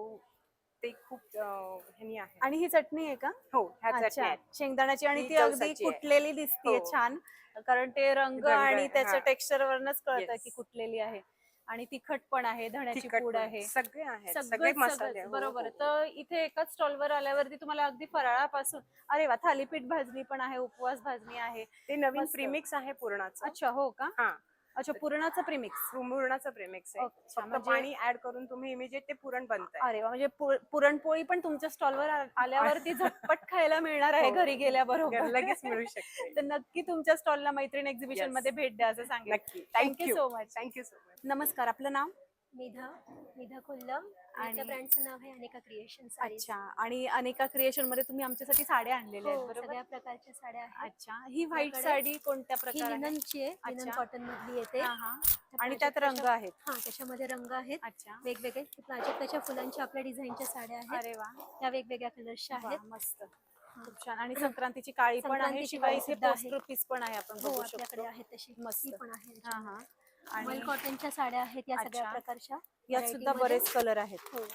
Speaker 8: ते खूप ह्यानी आहे.
Speaker 2: आणि ही चटणी आहे का?
Speaker 8: हो, ह्या चटण्या
Speaker 2: अच्छा,
Speaker 8: आहेत.
Speaker 2: शेंगदाण्याची. आणि
Speaker 8: ही
Speaker 2: ती अगदी
Speaker 8: जवसाची आहे.
Speaker 2: कुटलेली दिसतीये.
Speaker 8: हो.
Speaker 2: छान. कारण ते रंग
Speaker 8: रंग
Speaker 2: आणि
Speaker 8: आहे,
Speaker 2: त्याच्या
Speaker 8: हा.
Speaker 2: टेक्स्चर वरनच कळतं
Speaker 8: Yes.
Speaker 2: की कुटलेली आहे. आणि तिखट पण आहे, धण्याची
Speaker 8: तिखट
Speaker 2: पूड
Speaker 8: पण
Speaker 2: आहे.
Speaker 8: सगळे आहेत, सगळे
Speaker 2: सगळंच
Speaker 8: मसाले.
Speaker 2: सगळंच.
Speaker 8: हो,
Speaker 2: बरोबर.
Speaker 8: हो.
Speaker 2: तर इथे एकाच स्टॉलवर आल्यावरती तुम्हाला अगदी फराळापासून, अरे वा, थालीपीठ भाजणी पण आहे, उपवास भाजणी आहे.
Speaker 8: ते नवीन
Speaker 2: मस्त.
Speaker 8: प्रीमिक्स आहे पुरणाचं.
Speaker 2: अच्छा, हो का?
Speaker 8: हा,
Speaker 2: अच्छा, पुरणाचं प्रिमिक्स.
Speaker 8: पुरणाचं प्रीमिक्स आहे.
Speaker 2: अच्छा,
Speaker 8: फक्त
Speaker 2: म्हणजे-
Speaker 8: पाणी ऍड करून तुम्ही इमिजिएट ते पुरण बनतंय.
Speaker 2: अरे वा, म्हणजे पुरणपोळी पण तुमच्या स्टॉलवर आल्यावरती झटपट खायला मिळणार आहे
Speaker 8: हो.
Speaker 2: घरी गेल्याबरोबर.
Speaker 8: लगेच मिळू शकते.
Speaker 2: तर नक्की तुमच्या स्टॉलला मैत्रीण एक्झिबिशन
Speaker 8: Yes.
Speaker 2: मध्ये भेट द्या असं सांगेल.
Speaker 8: नक्की.
Speaker 2: Thank you so much.
Speaker 8: Thank you so much.
Speaker 2: नमस्कार, आपलं नाव?
Speaker 3: निधा कोल्लम. माझ्या ब्रँडचं नाव आहे अनेका क्रिएशन.
Speaker 2: अच्छा. आणि अनेका क्रिएशन मध्ये तुम्ही आमच्यासाठी साड्या आणलेल्या आहेत, बरोबर?
Speaker 3: सगळ्या प्रकारच्या साड्या आहेत.
Speaker 2: अच्छा. ही व्हाईट
Speaker 3: आपल्याकडे-
Speaker 2: साडी कोणत्या
Speaker 3: ही
Speaker 2: प्रकार आहे?
Speaker 3: लिननची आहे, लिनन
Speaker 2: अच्छा.
Speaker 3: कॉटन मधली येते.
Speaker 2: हा, हा.
Speaker 3: त्या
Speaker 2: आणि त्यात
Speaker 3: प्राजक्ताच्या-
Speaker 2: रंग आहेत.
Speaker 3: हा, त्याच्यामध्ये रंग आहेत
Speaker 2: अच्छा.
Speaker 3: वेगवेगळे. प्राजक्ताच्या फुलांच्या आपल्या डिझाईनच्या साड्या आहेत.
Speaker 2: अरे वा,
Speaker 3: त्या वेगवेगळ्या कलर्सच्या
Speaker 2: वा,
Speaker 3: आहेत.
Speaker 2: मस्त. खूप छान. आणि संक्रांतीची काळी पण आहे,
Speaker 9: संक्रांतीची
Speaker 2: शिवाय
Speaker 9: काळी
Speaker 2: इथे
Speaker 9: सुद्धा आहे.
Speaker 2: पोस्टर पीस पण आहे, आपण
Speaker 9: हो
Speaker 2: बघू
Speaker 9: आपल्याकडे
Speaker 2: शकतो.
Speaker 9: आहेत तशी
Speaker 2: मस्त.
Speaker 9: ती पण आहे
Speaker 2: हा हा.
Speaker 9: मल
Speaker 2: आणि
Speaker 9: कॉटनच्या साड्या आहेत या सगळ्या
Speaker 2: अच्छा.
Speaker 9: प्रकारच्या
Speaker 2: यात
Speaker 9: variety
Speaker 2: सुद्धा
Speaker 9: मध्ये.
Speaker 2: बरेच कलर आहेत.
Speaker 9: हो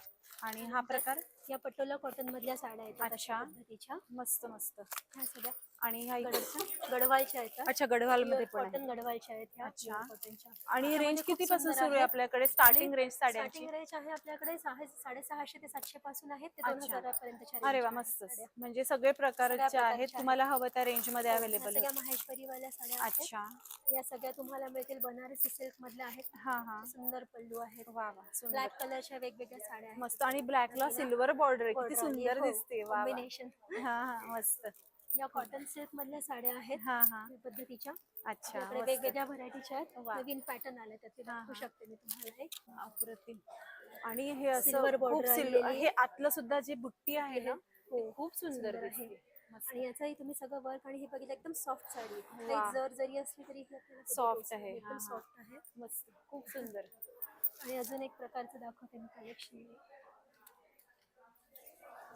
Speaker 2: आणि हा प्रकार
Speaker 9: या पटोला कॉटन मधल्या साड्या आहेत
Speaker 2: अच्छा.
Speaker 9: अशा पद्धतीच्या
Speaker 2: मस्त मस्त.
Speaker 9: ह्या सगळ्या
Speaker 2: आणि ह्या इकडच्या
Speaker 9: गडवालच्या आहेत
Speaker 2: अच्छा, गढवाल मध्ये पण आहे.
Speaker 9: कॉटन गडवालच्या आहेत ह्या
Speaker 2: अच्छा.
Speaker 9: pure cottonच्या.
Speaker 2: आणि
Speaker 9: त्याच्यामध्ये
Speaker 2: रेंज
Speaker 9: खूप
Speaker 2: किती पासून
Speaker 9: सुंदर
Speaker 2: सुरू आहे
Speaker 9: आहेत.
Speaker 2: आपल्याकडे? स्टार्टिंग रेंज साड्यांची?
Speaker 9: स्टार्टिंग रेंज आहे आपल्याकडे 650 ते 700 पासून आहेत ते
Speaker 2: अच्छा.
Speaker 9: 2000 पर्यंतच्या
Speaker 2: अरे वा,
Speaker 9: range च्या
Speaker 2: मस्त.
Speaker 9: आहेत साड्या.
Speaker 2: म्हणजे सगळे प्रकारचे
Speaker 9: प्रकारच्या
Speaker 2: आहेत,
Speaker 9: आहेत.
Speaker 2: तुम्हाला हवं त्या रेंज मध्ये
Speaker 9: हो,
Speaker 2: अवेलेबल
Speaker 9: ह्या
Speaker 2: आहे.
Speaker 9: सगळ्या माहेश्वरीवाल्या साड्या आहेत
Speaker 2: अच्छा.
Speaker 9: या सगळ्या तुम्हाला मिळतील बनारसी सिल्क मधल्या आहेत
Speaker 2: हा हा.
Speaker 9: सुंदर पल्लू आहेत
Speaker 2: वा वा, सुंदर.
Speaker 9: ब्लॅक कलरच्या वेगवेगळ्या साड्या आहेत
Speaker 2: मस्त. आणि ब्लॅकला सिल्वर बॉर्डर आहे, किती सुंदर दिसते. वा वा.
Speaker 9: कॉम्बिनेशन
Speaker 2: हा हा, मस्त.
Speaker 9: या कॉटन सिल्क मधल्या साड्या आहेत
Speaker 2: हा हा.
Speaker 9: या पद्धतीच्या
Speaker 2: अच्छा,
Speaker 9: आपल्याकडे
Speaker 2: मस्त.
Speaker 9: वेगवेगळ्या व्हरायटीच्या आहेत
Speaker 2: वा.
Speaker 9: नवीन पॅटर्न आले त्यात ते
Speaker 2: हा,
Speaker 9: दाखवू
Speaker 2: हा.
Speaker 9: शकते मी तुम्हाला एक.
Speaker 2: अप्रतिम. आणि हे असं
Speaker 9: Silver border
Speaker 2: खूप
Speaker 9: आलेली.
Speaker 2: हे आतलं सुद्धा जे बुट्टी आहे ना,
Speaker 9: हो
Speaker 2: ते खूप सुंदर
Speaker 9: सुंदर आहे.
Speaker 2: दिसते. मस्त.
Speaker 9: आणि याचाही तुम्ही सगळं वर्क आणि हे बघितलं एकदम सॉफ्ट साडी आहे.
Speaker 2: वा.
Speaker 9: काही जर जरी असली तरी ही आपल्याला कधी
Speaker 2: Soft
Speaker 9: टोचत
Speaker 2: आहे.
Speaker 9: नाही.
Speaker 2: हा,
Speaker 9: एकदम
Speaker 2: हा.
Speaker 9: सॉफ्ट आहे
Speaker 2: मस्त, खूप सुंदर.
Speaker 9: आणि अजून एक प्रकारचं दाखवते मी कलेक्शन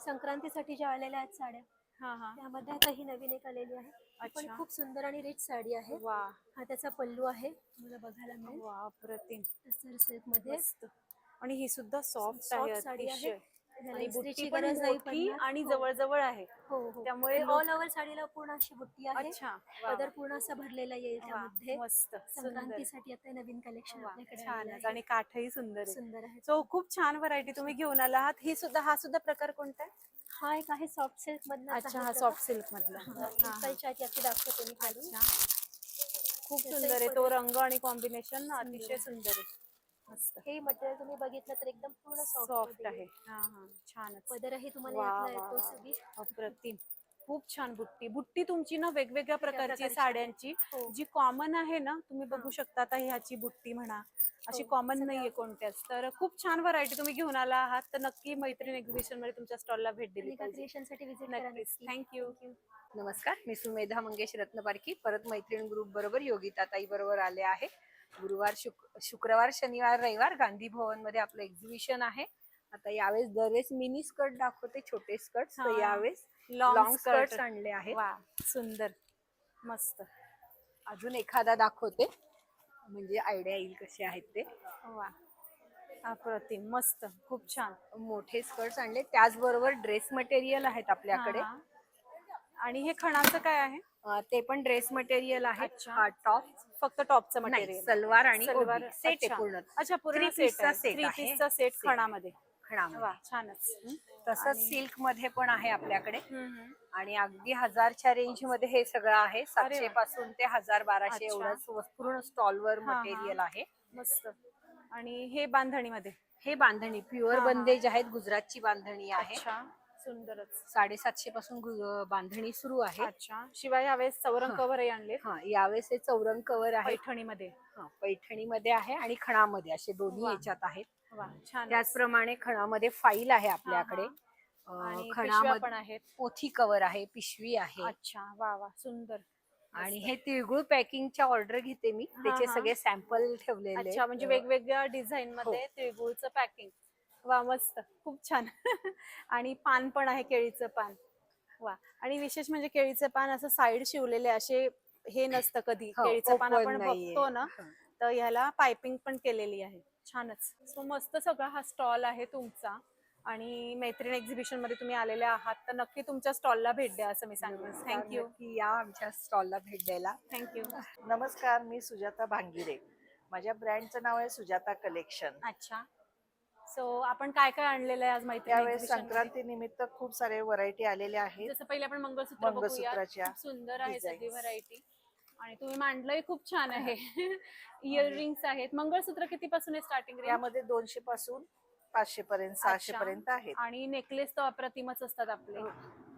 Speaker 9: संक्रांतीसाठी ज्या आलेल्या आहेत साड्या
Speaker 2: हा हा.
Speaker 9: त्यामध्ये आता ही नवीन एक आलेली आहे ती पण
Speaker 2: अच्छा.
Speaker 9: खूप सुंदर आणि रिच साडी आहे
Speaker 2: वा
Speaker 9: हा त्याचा पल्लू आहे मला बघायला मिळेल
Speaker 2: वा, अप्रतिम.
Speaker 9: टसर सिल्क मध्ये
Speaker 2: मस्त. आणि ही सुद्धा सॉफ्ट आहे
Speaker 9: सॉफ्ट साडी आहे
Speaker 2: अतिशय.
Speaker 9: त्याला
Speaker 2: आणि
Speaker 9: इस्त्रीची
Speaker 2: बुट्टी पण
Speaker 9: गरज नाही
Speaker 2: मोठी
Speaker 9: पडणार.
Speaker 2: आणि
Speaker 9: हो.
Speaker 2: जवळ जवळ आहे.
Speaker 9: हो हो
Speaker 2: त्यामुळे
Speaker 9: ऑल ओव्हर साडीला पूर्ण अशी बुट्टी आहे
Speaker 2: अच्छा. वा,
Speaker 9: पदर पूर्ण असा भरलेला येईल
Speaker 2: वा.
Speaker 9: त्यामध्ये
Speaker 2: मस्त, सुंदर.
Speaker 9: संक्रांतीसाठी आता नवीन कलेक्शन
Speaker 2: वा,
Speaker 9: आपल्याकडे
Speaker 2: छानच.
Speaker 9: आलेलं आहे.
Speaker 2: आणि काठही सुंदर आहे.
Speaker 9: सुंदर आहे
Speaker 2: सो खूप छान व्हरायटी तुम्ही घेऊन आला आहात. हा सुद्धा प्रकार कोणता आहे?
Speaker 9: हा एक आहे सॉफ्ट सिल्क मधला
Speaker 2: अच्छा, हा सॉफ्ट सिल्क मधला. हा, हा.
Speaker 9: याची दाखवते मी काढून.
Speaker 2: अच्छा. खूप
Speaker 9: त्याचं
Speaker 2: सुंदर
Speaker 9: एक
Speaker 2: आहे तो रंग आणि कॉम्बिनेशन अतिशय सुंदर आहे. मस्त.
Speaker 9: हे मटेरियल तुम्ही बघितलं तर एकदम पूर्ण
Speaker 2: सॉफ्ट आहे. हा हा, छानच.
Speaker 9: पदरही तुम्हाला
Speaker 2: वा
Speaker 9: यातला
Speaker 2: वा
Speaker 9: येतो
Speaker 2: वा.
Speaker 9: सगळी.
Speaker 2: अप्रतिम. खूप छान बुट्टी. बुट्टी तुमची ना वेगवेगळ्या प्रकारची आहे
Speaker 9: प्रकारची.
Speaker 2: साड्यांची.
Speaker 9: हो.
Speaker 2: जी कॉमन आहे ना, तुम्ही बघू शकता आता ह्याची बुट्टी म्हणा, अशी
Speaker 9: हो,
Speaker 2: कॉमन
Speaker 9: सगळ्या-
Speaker 2: नाहीये कोणत्याच. तर खूप छान व्हरायटी तुम्ही घेऊन आला आहात. तर नक्की मैत्रीण एक्झिबिशन मध्ये तुमच्या स्टॉलला भेट दिली
Speaker 9: आणि
Speaker 2: पाहिजे.
Speaker 9: क्रिएशन साठी विजिट करा
Speaker 2: नक्कीच.
Speaker 9: नक्की.
Speaker 2: थँक्यू.
Speaker 8: नमस्कार, मी सुमेधा मंगेश रत्नपारखी परत मैत्रीण ग्रुप बरोबर योगिताताई बरोबर आले आहे. गुरुवार शुक्रवार शनिवार रविवार गांधी भवन मध्ये आपलं एक्झिबिशन आहे. आता यावेळेस दरवेळेस मिनी स्कर्ट दाखवते, छोटे स्कर्ट. तर
Speaker 2: हा.
Speaker 8: यावेळेस
Speaker 2: लॉंग
Speaker 8: लॉंग
Speaker 2: स्कर्ट
Speaker 8: स्कर्ट आणले आहेत.
Speaker 2: वा, सुंदर. मस्त.
Speaker 8: अजून एखादा दाखवते म्हणजे आयडिया येईल कसे आहेत ते.
Speaker 2: वा, अप्रतिम. मस्त, खूप छान.
Speaker 8: मोठे स्कर्ट्स आणले, त्याचबरोबर ड्रेस मटेरियल आहेत आपल्याकडे.
Speaker 2: हा, हा. आणि हे खणाचं काय आहे?
Speaker 8: ते पण ड्रेस मटेरियल आहे.
Speaker 2: अच्छा.
Speaker 8: हा टॉप
Speaker 2: फक्त टॉपचं
Speaker 8: नाही,
Speaker 2: मटेरियल.
Speaker 8: सलवार आणि
Speaker 2: सलवार.
Speaker 8: ओढणी. सेट आहे
Speaker 2: अच्छा.
Speaker 8: पूर्ण.
Speaker 2: अच्छा, पूर्ण
Speaker 8: Three
Speaker 2: सेट
Speaker 8: piece चा
Speaker 2: आहे.
Speaker 8: set
Speaker 2: 3
Speaker 8: आहे.
Speaker 2: पीसचा सेट
Speaker 8: Set.
Speaker 2: खणामध्ये.
Speaker 8: खणामध्ये.
Speaker 2: वा, छानच.
Speaker 8: तसंच सिल्क मध्ये पण आहे आपल्याकडे.
Speaker 2: हम्म.
Speaker 8: आणि अगदी 1000च्या रेंज मध्ये हे सगळं आहे. 700
Speaker 2: वा.
Speaker 8: पासून ते 1000-1200
Speaker 2: अच्छा.
Speaker 8: एवढं पूर्ण स्टॉलवर
Speaker 2: हा, हा.
Speaker 8: मटेरियल आहे.
Speaker 2: मस्त. आणि हे बांधणीमध्ये.
Speaker 8: हे बांधणी प्युअर
Speaker 2: हा, हा.
Speaker 8: बंदेज आहेत. गुजरातची बांधणी आहे.
Speaker 2: अच्छा, सुंदरच.
Speaker 8: 750 पासून बांधणी सुरू आहे.
Speaker 2: अच्छा. शिवाय यावेळेस चौरंग
Speaker 8: हा.
Speaker 2: कव्हर आणले
Speaker 8: हा, यावेळेस हे चौरंग कव्हर आहे.
Speaker 2: पैठणीमध्ये.
Speaker 8: पैठणीमध्ये आहे आणि खणामध्ये असे दोन्ही
Speaker 2: वा.
Speaker 8: याच्यात आहेत.
Speaker 2: वा, छान.
Speaker 8: त्याचप्रमाणे खणामध्ये फाईल आहे आपल्याकडे.
Speaker 2: आणि पिशव्या
Speaker 8: खणामध्ये
Speaker 2: पण आहेत.
Speaker 8: पोथी कव्हर आहे, पिशवी आहे.
Speaker 2: अच्छा, वा वा, सुंदर.
Speaker 8: आणि हे तिळगुळ पॅकिंगच्या ऑर्डर घेते मी. त्याचे
Speaker 2: हा.
Speaker 8: सगळे सॅम्पल ठेवलेले
Speaker 2: अच्छा, म्हणजे वेगवेगळ्या डिझाईन मध्ये तिळगुळचं पॅकिंग. वा, मस्त, खूप छान. आणि पान पण आहे, केळीचं पान. वा. आणि विशेष म्हणजे केळीचं पान असं साईड शिवलेले असे हे नसतं कधी.
Speaker 8: हो,
Speaker 2: केळीचं पान
Speaker 8: open
Speaker 2: आपण
Speaker 8: नाहीये.
Speaker 2: बघतो ना, तर ह्याला पायपिंग पण केलेली आहे. छानच. सो मस्त सगळा हा स्टॉल आहे तुमचा. आणि मैत्रीण एक्झिबिशन मध्ये तुम्ही आलेले आहात, तर नक्की तुमच्या स्टॉलला भेट द्या असं मी सांगेन. थँक्यू.
Speaker 8: की या आमच्या स्टॉलला भेट द्यायला.
Speaker 2: थँक्यू.
Speaker 1: नमस्कार, मी सुजाता भांगिरे. माझ्या ब्रँडचं नाव आहे सुजाता कलेक्शन.
Speaker 2: अच्छा. सो आपण काय काय आणलेलं आहे आज मैत्रीण
Speaker 1: त्यावेळेस
Speaker 2: exhibition मध्ये?
Speaker 1: संक्रांती निमित्त खूप सारे व्हरायटी आलेल्या आहेत.
Speaker 2: जसं पहिले आपण मंगळसूत्र बघूया.
Speaker 1: मंगळसूत्राच्या
Speaker 2: खूप सुंदर आहे सगळी
Speaker 1: designs.
Speaker 2: व्हरायटी. आणि तुम्ही मांडलंय खूप छान आहे. इयरिंग्स आहेत. मंगळसूत्र किती पासून आहे स्टार्टिंग रेंज?
Speaker 1: यामध्ये 200 पासून 500 पर्यंत 600
Speaker 2: अच्छा.
Speaker 1: पर्यंत आहेत.
Speaker 2: आणि नेकलेस तर अप्रतिमच असतात आपले.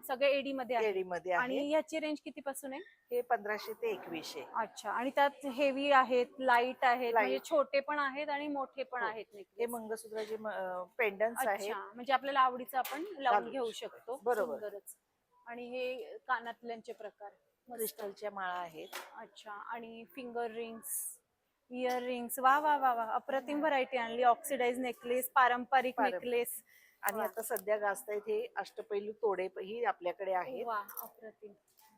Speaker 2: सगळे एडी मध्ये आहेत.
Speaker 1: एडी मध्ये
Speaker 2: आणि
Speaker 1: आहे.
Speaker 2: याची रेंज किती पासून आहे?
Speaker 1: हे 1500 ते 2100.
Speaker 2: अच्छा. आणि त्यात हेवी आहेत, लाईट आहेत, म्हणजे
Speaker 1: Light.
Speaker 2: छोटे पण आहेत आणि मोठे पण
Speaker 1: हो.
Speaker 2: आहेत
Speaker 1: हे
Speaker 2: नेकलेस.
Speaker 1: मंगळसूत्राचे पेंडन्स आहेत.
Speaker 2: अच्छा, म्हणजे आपल्याला आवडीचं आपण लावून
Speaker 1: घालू
Speaker 2: घेऊ शकतो.
Speaker 1: बरोबर.
Speaker 2: सुंदरच. आणि हे कानातल्यांचे प्रकार. मस्त.
Speaker 1: क्रिस्टलच्या माळा आहेत.
Speaker 2: अच्छा. आणि फिंगर रिंग्स, इयर रिंग्स. वा वा वा वा, अप्रतिम व्हरायटी आणली. ऑक्सिडाइज नेकलेस, पारंपरिक
Speaker 1: पारंपरिक.
Speaker 2: नेकलेस.
Speaker 6: आणि
Speaker 2: वा.
Speaker 6: आता सध्या गाजत आहेत हे अष्टपैलू तोडे ही आपल्याकडे आहेत.
Speaker 2: वा अप्रतिम.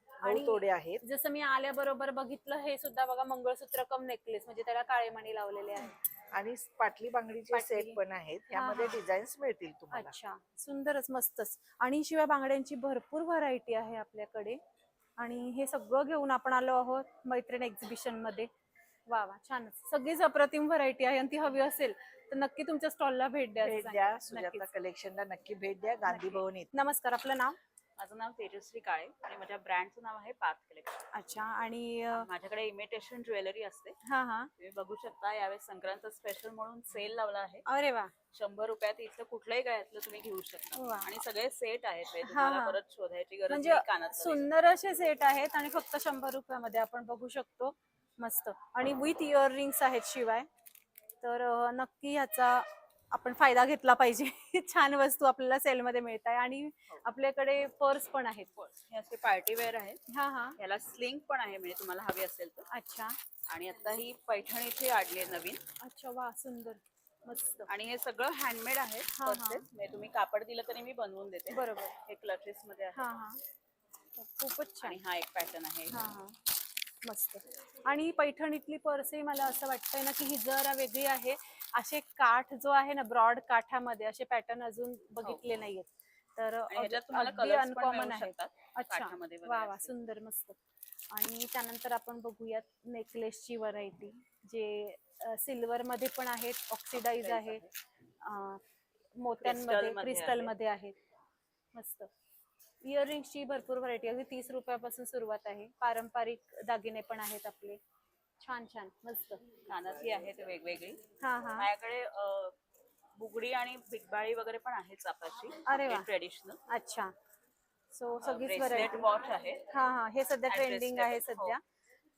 Speaker 6: 9 तोडे आहेत.
Speaker 2: जसं मी आल्याबरोबर बघितलं हे सुद्धा बघा मंगळसूत्र कम नेकलेस म्हणजे त्याला काळे मणी लावलेले आहेत.
Speaker 6: आणि पाटली बांगडीचे
Speaker 2: पाटली.
Speaker 6: सेट पण आहेत.
Speaker 2: हा,
Speaker 6: यामध्ये
Speaker 2: हा.
Speaker 6: डिझाईन्स मिळतील तुम्हाला.
Speaker 2: अच्छा सुंदरच मस्तच. आणि शिवाय बांगड्यांची भरपूर व्हरायटी आहे आपल्याकडे आणि हे सगळं घेऊन आपण आलो आहोत मैत्रीण एक्झिबिशन मध्ये. वा वा छानच. सगळीच अप्रतिम व्हरायटी आहे आणि ती हवी असेल तर नक्की तुमच्या स्टॉलला भेट द्या असं
Speaker 6: भेट
Speaker 2: सांगेन.
Speaker 6: द्या. सुजाता
Speaker 2: नक्कीच.
Speaker 6: कलेक्शनला नक्की भेट द्या. गांधी
Speaker 2: नक्की.
Speaker 6: भवन येथे.
Speaker 2: नमस्कार आपलं नाव?
Speaker 10: माझं नाव तेजश्री काळे आणि माझ्या ब्रँडचं नाव आहे पाथ कलेक्शन.
Speaker 2: अच्छा आणि
Speaker 10: माझ्याकडे इमिटेशन ज्वेलरी असते.
Speaker 2: हा हा.
Speaker 10: तुम्ही बघू शकता यावेळेस संक्रांत स्पेशल म्हणून सेल लावला आहे.
Speaker 2: अरे वा.
Speaker 10: 100 रुपयात इथलं कुठल्याही गळ्यातलं तुम्ही घेऊ शकता
Speaker 2: वा.
Speaker 10: आणि सगळे सेट आहेत म्हणजे
Speaker 2: हा,
Speaker 10: तुम्हाला
Speaker 2: हा.
Speaker 10: परत शोधायची गरज
Speaker 2: म्हणजे
Speaker 10: नाही. कानातलं
Speaker 2: सुंदर असे सेट आहेत आणि फक्त 100 रुपयामध्ये आपण बघू शकतो. मस्त. आणि विथ इयर रिंग्स आहेत शिवाय तर नक्की ह्याचा आपण फायदा घेतला पाहिजे. छान वस्तू आपल्याला सेलमध्ये मिळत आहे आणि आपल्याकडे पर्स पण आहेत.
Speaker 10: हे असे पार्टी वेअर आहेत.
Speaker 2: हा हा.
Speaker 10: याला स्लिंग पण आहे म्हणजे तुम्हाला हवी असेल तर.
Speaker 2: अच्छा
Speaker 10: आणि आता ही पैठणीची आणली आहे नवीन.
Speaker 2: अच्छा वा सुंदर मस्त.
Speaker 10: आणि हे सगळं हँडमेड आहे.
Speaker 2: हा, हा.
Speaker 10: पर्सेस म्हणजे तुम्ही कापड दिलं तरी मी बनवून देते.
Speaker 2: बरोबर.
Speaker 10: हे क्लचेस मध्ये आहे.
Speaker 2: हा हा. खूपच छान.
Speaker 10: आणि हा एक पॅटर्न आहे.
Speaker 2: हा हा. मस्त. आणि पैठणीतली पर्सही मला असं वाटतंय ना की ही जरा वेगळी आहे. असे काठ जो आहे ना ब्रॉड काठामध्ये असे पॅटर्न अजून बघितले नाहीयेत तर
Speaker 10: आणि ह्याच्यात तुम्हाला
Speaker 2: अगदी
Speaker 10: कलर्स पण
Speaker 2: अनकॉमन
Speaker 10: मिळू
Speaker 2: आहे.
Speaker 10: शकतात.
Speaker 2: अच्छा
Speaker 10: काठामध्ये वगैरे
Speaker 2: वा वा
Speaker 10: असे.
Speaker 2: सुंदर मस्त. आणि त्यानंतर आपण बघूयात नेकलेसची व्हरायटी जे सिल्वर मध्ये पण आहेत ऑक्सिडाइज
Speaker 10: Oxidize
Speaker 2: आहे मोत्यांमध्ये
Speaker 10: Crystal मध्ये
Speaker 2: क्रिस्टल
Speaker 10: आहे.
Speaker 2: मध्ये आहेत. मस्त. इयरिंगची भरपूर व्हरायटी अगदी 30 रुपयापासून सुरुवात आहे. पारंपरिक दागिने पण आहेत आपले. छान छान मस्त.
Speaker 10: कानातली आहेत वेगवेगळी.
Speaker 2: हा हा.
Speaker 10: माझ्याकडे बुगडी आणि बिगबाळी वगैरे पण आहे चापाची.
Speaker 2: अरे वा.
Speaker 10: ट्रेडिशनल.
Speaker 2: अच्छा सो सगळीच
Speaker 10: ब्रेसलेट
Speaker 2: व्हरायटी.
Speaker 10: वॉच आहे.
Speaker 2: हा हा हे सध्या
Speaker 10: And
Speaker 2: ट्रेंडिंग
Speaker 10: bracelet.
Speaker 2: आहे सध्या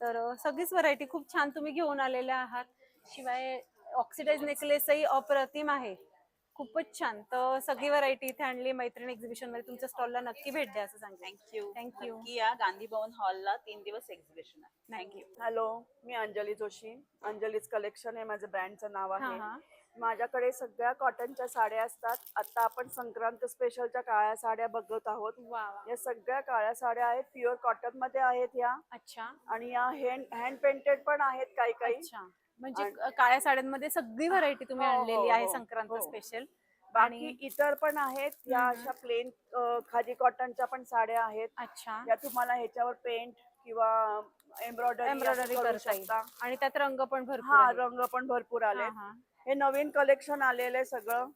Speaker 2: तर सगळीच व्हरायटी खूप छान तुम्ही घेऊन आलेल्या आहात. शिवाय ऑक्सिडाइज नेकलेसही अप्रतिम आहे. खूपच छान. तर सगळी व्हरायटी इथे आणली मैत्रीण एक्झिबिशन मध्ये. तुमच्या स्टॉलला नक्की भेट द्या असं सांगेन.
Speaker 10: थँक्यू.
Speaker 2: थँक्यू.
Speaker 10: नक्की या. गांधी भवन हॉलला 3 दिवस एक्झिबिशन आहे.
Speaker 2: थँक्यू.
Speaker 11: हॅलो, मी अंजली जोशी. अंजलीज कलेक्शन हे माझं ब्रँडचं नाव
Speaker 2: हा
Speaker 11: आहे.
Speaker 2: हा.
Speaker 11: माझ्याकडे सगळ्या कॉटनच्या साड्या असतात. आता आपण संक्रांत स्पेशलच्या काळ्या साड्या बघत आहोत.
Speaker 2: वा वा.
Speaker 11: या सगळ्या काळ्या साड्या आहेत, प्युअर कॉटन मध्ये आहेत या.
Speaker 2: अच्छा
Speaker 11: आणि या हँड पेंटेड पण आहेत काही काही.
Speaker 2: अच्छा म्हणजे काळ्या साड्यांमध्ये सगळी व्हरायटी तुम्ही
Speaker 11: हो, हो,
Speaker 2: आणलेली आहे
Speaker 11: हो,
Speaker 2: संक्रांत
Speaker 11: हो.
Speaker 2: स्पेशल.
Speaker 11: बाकी इतर पण आहेत. या अशा प्लेन खादी कॉटनच्या पण साड्या आहेत.
Speaker 2: अच्छा
Speaker 11: या तुम्हाला ह्याच्यावर पेंट किंवा एम्ब्रॉयडरी करू
Speaker 2: करता येईल.
Speaker 11: शकता.
Speaker 2: आणि त्यात रंग पण भरपूर
Speaker 11: हा
Speaker 2: आहेत.
Speaker 11: रंग पण भरपूर आले.
Speaker 2: हा, हा.
Speaker 11: हे नवीन कलेक्शन आलेलं आहे सगळं.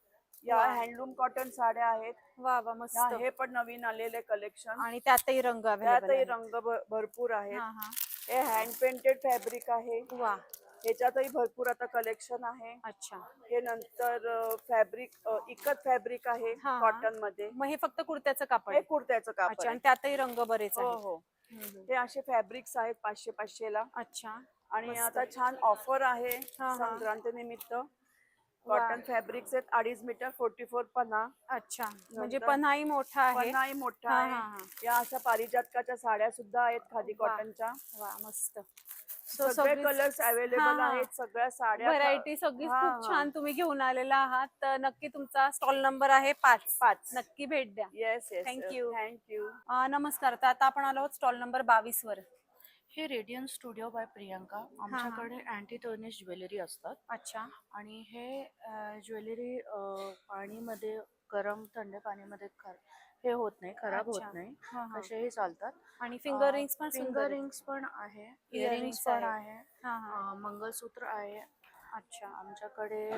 Speaker 11: या
Speaker 2: वा.
Speaker 11: हँडलूम कॉटन साड्या आहेत.
Speaker 2: वा वा मस्त.
Speaker 11: या हे पण नवीन आलेले कलेक्शन.
Speaker 2: आणि त्यातही रंग अवेलेबल
Speaker 11: त्यातही रंग भरपूर आहेत.
Speaker 2: हा हा.
Speaker 11: हे हँड पेंटेड फॅब्रिक आहे.
Speaker 2: वा.
Speaker 11: ह्याच्यातही भरपूर आता कलेक्शन आहे.
Speaker 2: अच्छा
Speaker 11: हे नंतर फॅब्रिक इकत फॅब्रिक आहे
Speaker 2: हा, हा.
Speaker 11: कॉटन मध्ये.
Speaker 2: मग हे फक्त कुर्त्याचं कापड
Speaker 11: हे
Speaker 2: आहे?
Speaker 11: कुर्त्याचं कापड
Speaker 2: अच्छा आणि
Speaker 11: आहे.
Speaker 2: त्यातही रंग बरेच
Speaker 11: हो
Speaker 2: आहेत.
Speaker 11: हो.
Speaker 2: हम्म.
Speaker 11: हे असे फॅब्रिक्स आहेत 500 ला.
Speaker 2: अच्छा
Speaker 11: आणि
Speaker 2: मस्त.
Speaker 11: आता छान ऑफर आहे
Speaker 2: हा, हा.
Speaker 11: संक्रांती निमित्त. कॉटन फॅब्रिक्स आहेत 2.5 मीटर 44 पन्हा.
Speaker 2: अच्छा म्हणजे
Speaker 11: नंतर
Speaker 2: पन्हाही मोठा आहे.
Speaker 11: पन्हाही मोठा
Speaker 2: हा,
Speaker 11: आहे.
Speaker 2: हा, हा.
Speaker 11: या अशा पारिजातकाच्या साड्या सुद्धा आहेत खादी
Speaker 2: वा.
Speaker 11: कॉटनच्या.
Speaker 2: वा मस्त.
Speaker 11: सगळे कलर्स अवेलेबल आहेत. सगळ्या साड्या
Speaker 2: व्हरायटी सगळीच
Speaker 11: हा,
Speaker 2: खूप
Speaker 11: हा.
Speaker 2: छान तुम्ही घेऊन आलेला आहात. तर नक्की तुमचा स्टॉल नंबर आहे 5. नक्की भेट द्या.
Speaker 11: Yes yes.
Speaker 2: थँक्यू.
Speaker 11: थँक्यू.
Speaker 2: नमस्कार. तर आता आपण आलो आहोत स्टॉल नंबर 22 वर.
Speaker 6: हे रेडियन स्टुडिओ बाय प्रियंका. आमच्याकडे अँटी टर्निश ज्वेलरी असतात.
Speaker 2: अच्छा
Speaker 6: आणि हे ज्वेलरी पाणीमध्ये गरम थंड पाणीमध्ये हे होत नाही, खराब होत
Speaker 2: अच्छा.
Speaker 6: नाही.
Speaker 2: हा, हा.
Speaker 6: कसेही चालतात.
Speaker 2: आणि फिंगर रिंग्स पण सुंदर
Speaker 6: फिंगर
Speaker 2: आहेत.
Speaker 6: रिंग्स पण आहे,
Speaker 2: Earrings
Speaker 6: इयरिंग्स पण
Speaker 2: आहे.
Speaker 6: आहे,
Speaker 2: हा, हा.
Speaker 6: मंगळसूत्र आहे.
Speaker 2: अच्छा
Speaker 6: आमच्याकडे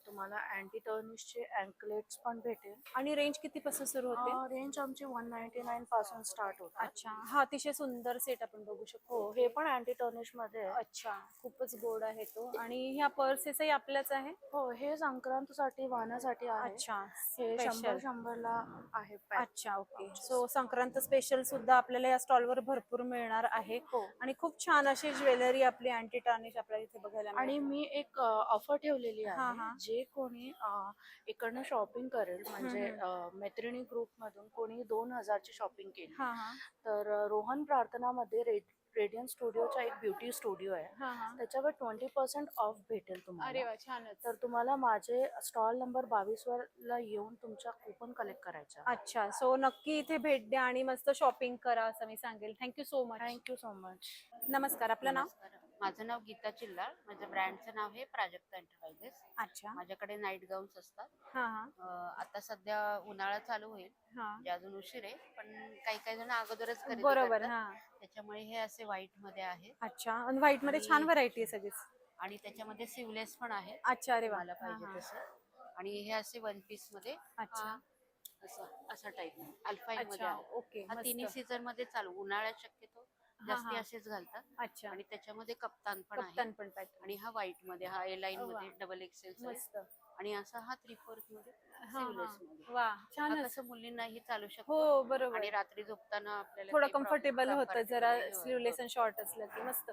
Speaker 6: तुम्हाला अँटी टर्निशचे अँकलेट्स पण भेटेल.
Speaker 2: आणि रेंज किती पासून सुरू होते?
Speaker 6: रेंज आमची 199 पासून स्टार्ट होतात.
Speaker 2: अच्छा हा अतिशय सुंदर सेट आपण बघू शकतो.
Speaker 6: हो, हे पण अँटी टर्निश मध्ये आहे.
Speaker 2: अच्छा खूपच गोड आहे तो. आणि ह्या पर्सेसही आपल्याच आहे?
Speaker 6: हो, हे संक्रांतीसाठी वाहनासाठी आहे.
Speaker 2: अच्छा
Speaker 6: हे
Speaker 2: special.
Speaker 6: 100 ला आहे pack.
Speaker 2: अच्छा ओके. सो संक्रांत स्पेशल सुद्धा आपल्याला या स्टॉलवर भरपूर मिळणार आहे.
Speaker 6: हो.
Speaker 2: आणि खूप छान अशी ज्वेलरी आपली अँटी टार्निश आपल्याला इथे बघायला मिळेल.
Speaker 6: आणि मी एक ऑफर ठेवलेली
Speaker 2: हा,
Speaker 6: आहे.
Speaker 2: हा.
Speaker 6: जे कोणी इकडनं शॉपिंग करेल म्हणजे मैत्रिणी ग्रुप मधून कोणी 2000 ची शॉपिंग केली
Speaker 2: हा हा
Speaker 6: तर रोहन प्रार्थनामध्ये रेडियंट स्टुडिओचा एक ब्युटी स्टुडिओ आहे.
Speaker 2: हा हा.
Speaker 6: त्याच्यावर 20% ऑफ भेटेल
Speaker 2: अरे
Speaker 6: तुम्हाला.
Speaker 2: वा छानच.
Speaker 6: तर तुम्हाला माझे स्टॉल नंबर 22 ला येऊन तुमच्या कुपन कलेक्ट करायच्या.
Speaker 2: अच्छा, सो नक्की इथे भेट द्या आणि मस्त शॉपिंग करा असं मी सांगेल. Thank you so much.
Speaker 6: Thank you so much.
Speaker 2: नमस्कार, आपलं नाव?
Speaker 12: नमस्कार. माझं नाव गीता चिल्लार. माझ्या ब्रँडचं नाव आहे प्राजक्ता एंटरप्राइजेस.
Speaker 2: अच्छा.
Speaker 12: माझ्याकडे नाईट गाऊन्स असतात.
Speaker 2: हा हा
Speaker 12: आता सध्या उन्हाळा चालू होईल,
Speaker 2: हा.
Speaker 12: म्हणजे अजून उशीर आहे, पण काही काही जण अगोदरच खरेदी
Speaker 2: बरोबर.
Speaker 12: करतात.
Speaker 2: हा.
Speaker 12: त्याच्यामुळे हे असे व्हाईट मध्ये आहे
Speaker 2: अच्छा, आणि व्हाईट मध्ये
Speaker 12: आणि-
Speaker 2: छान व्हरायटी आहे सगळीच.
Speaker 12: आणि त्याच्यामध्ये सिवलेस पण आहे.
Speaker 2: अच्छा, अरे वा.
Speaker 12: तुम्हाला
Speaker 2: हा,
Speaker 12: पाहिजे
Speaker 2: हा.
Speaker 12: तसं. आणि हे असे वन पीस मध्ये
Speaker 2: अच्छा.
Speaker 12: असा टाईप अल्फाईन मध्ये
Speaker 2: अच्छा,
Speaker 12: आहे.
Speaker 2: ओके.
Speaker 12: हा तिन्ही
Speaker 2: मस्त.
Speaker 12: सीझन मध्ये चालू. उन्हाळ्यात शक्यतो
Speaker 2: हा,
Speaker 12: जास्ती
Speaker 2: हा.
Speaker 12: असेच घालतात.
Speaker 2: अच्छा,
Speaker 12: आणि त्याच्यामध्ये कप्तान पण आहे.
Speaker 2: कप्तान पण पॅटर्न.
Speaker 12: आणि हा व्हाईट मध्ये, हा ए लाईन
Speaker 2: वा.
Speaker 12: मध्ये डबल एक्सेल
Speaker 2: मस्त.
Speaker 12: आणि असा हा 3/4 मध्ये
Speaker 2: हा, हा.
Speaker 12: सिवलेस मध्ये.
Speaker 2: वा,
Speaker 12: हा
Speaker 2: छानच.
Speaker 12: कसं मुलींनाही चालू शकतो.
Speaker 2: हो, बरोबर.
Speaker 12: आणि रात्री झोपताना आपल्याला
Speaker 2: थोडं
Speaker 12: काही problem-
Speaker 2: कम्फर्टेबल होतं जरा
Speaker 12: comfortable होतं.
Speaker 2: स्लीवलेस आणि शॉर्ट असलं की मस्त.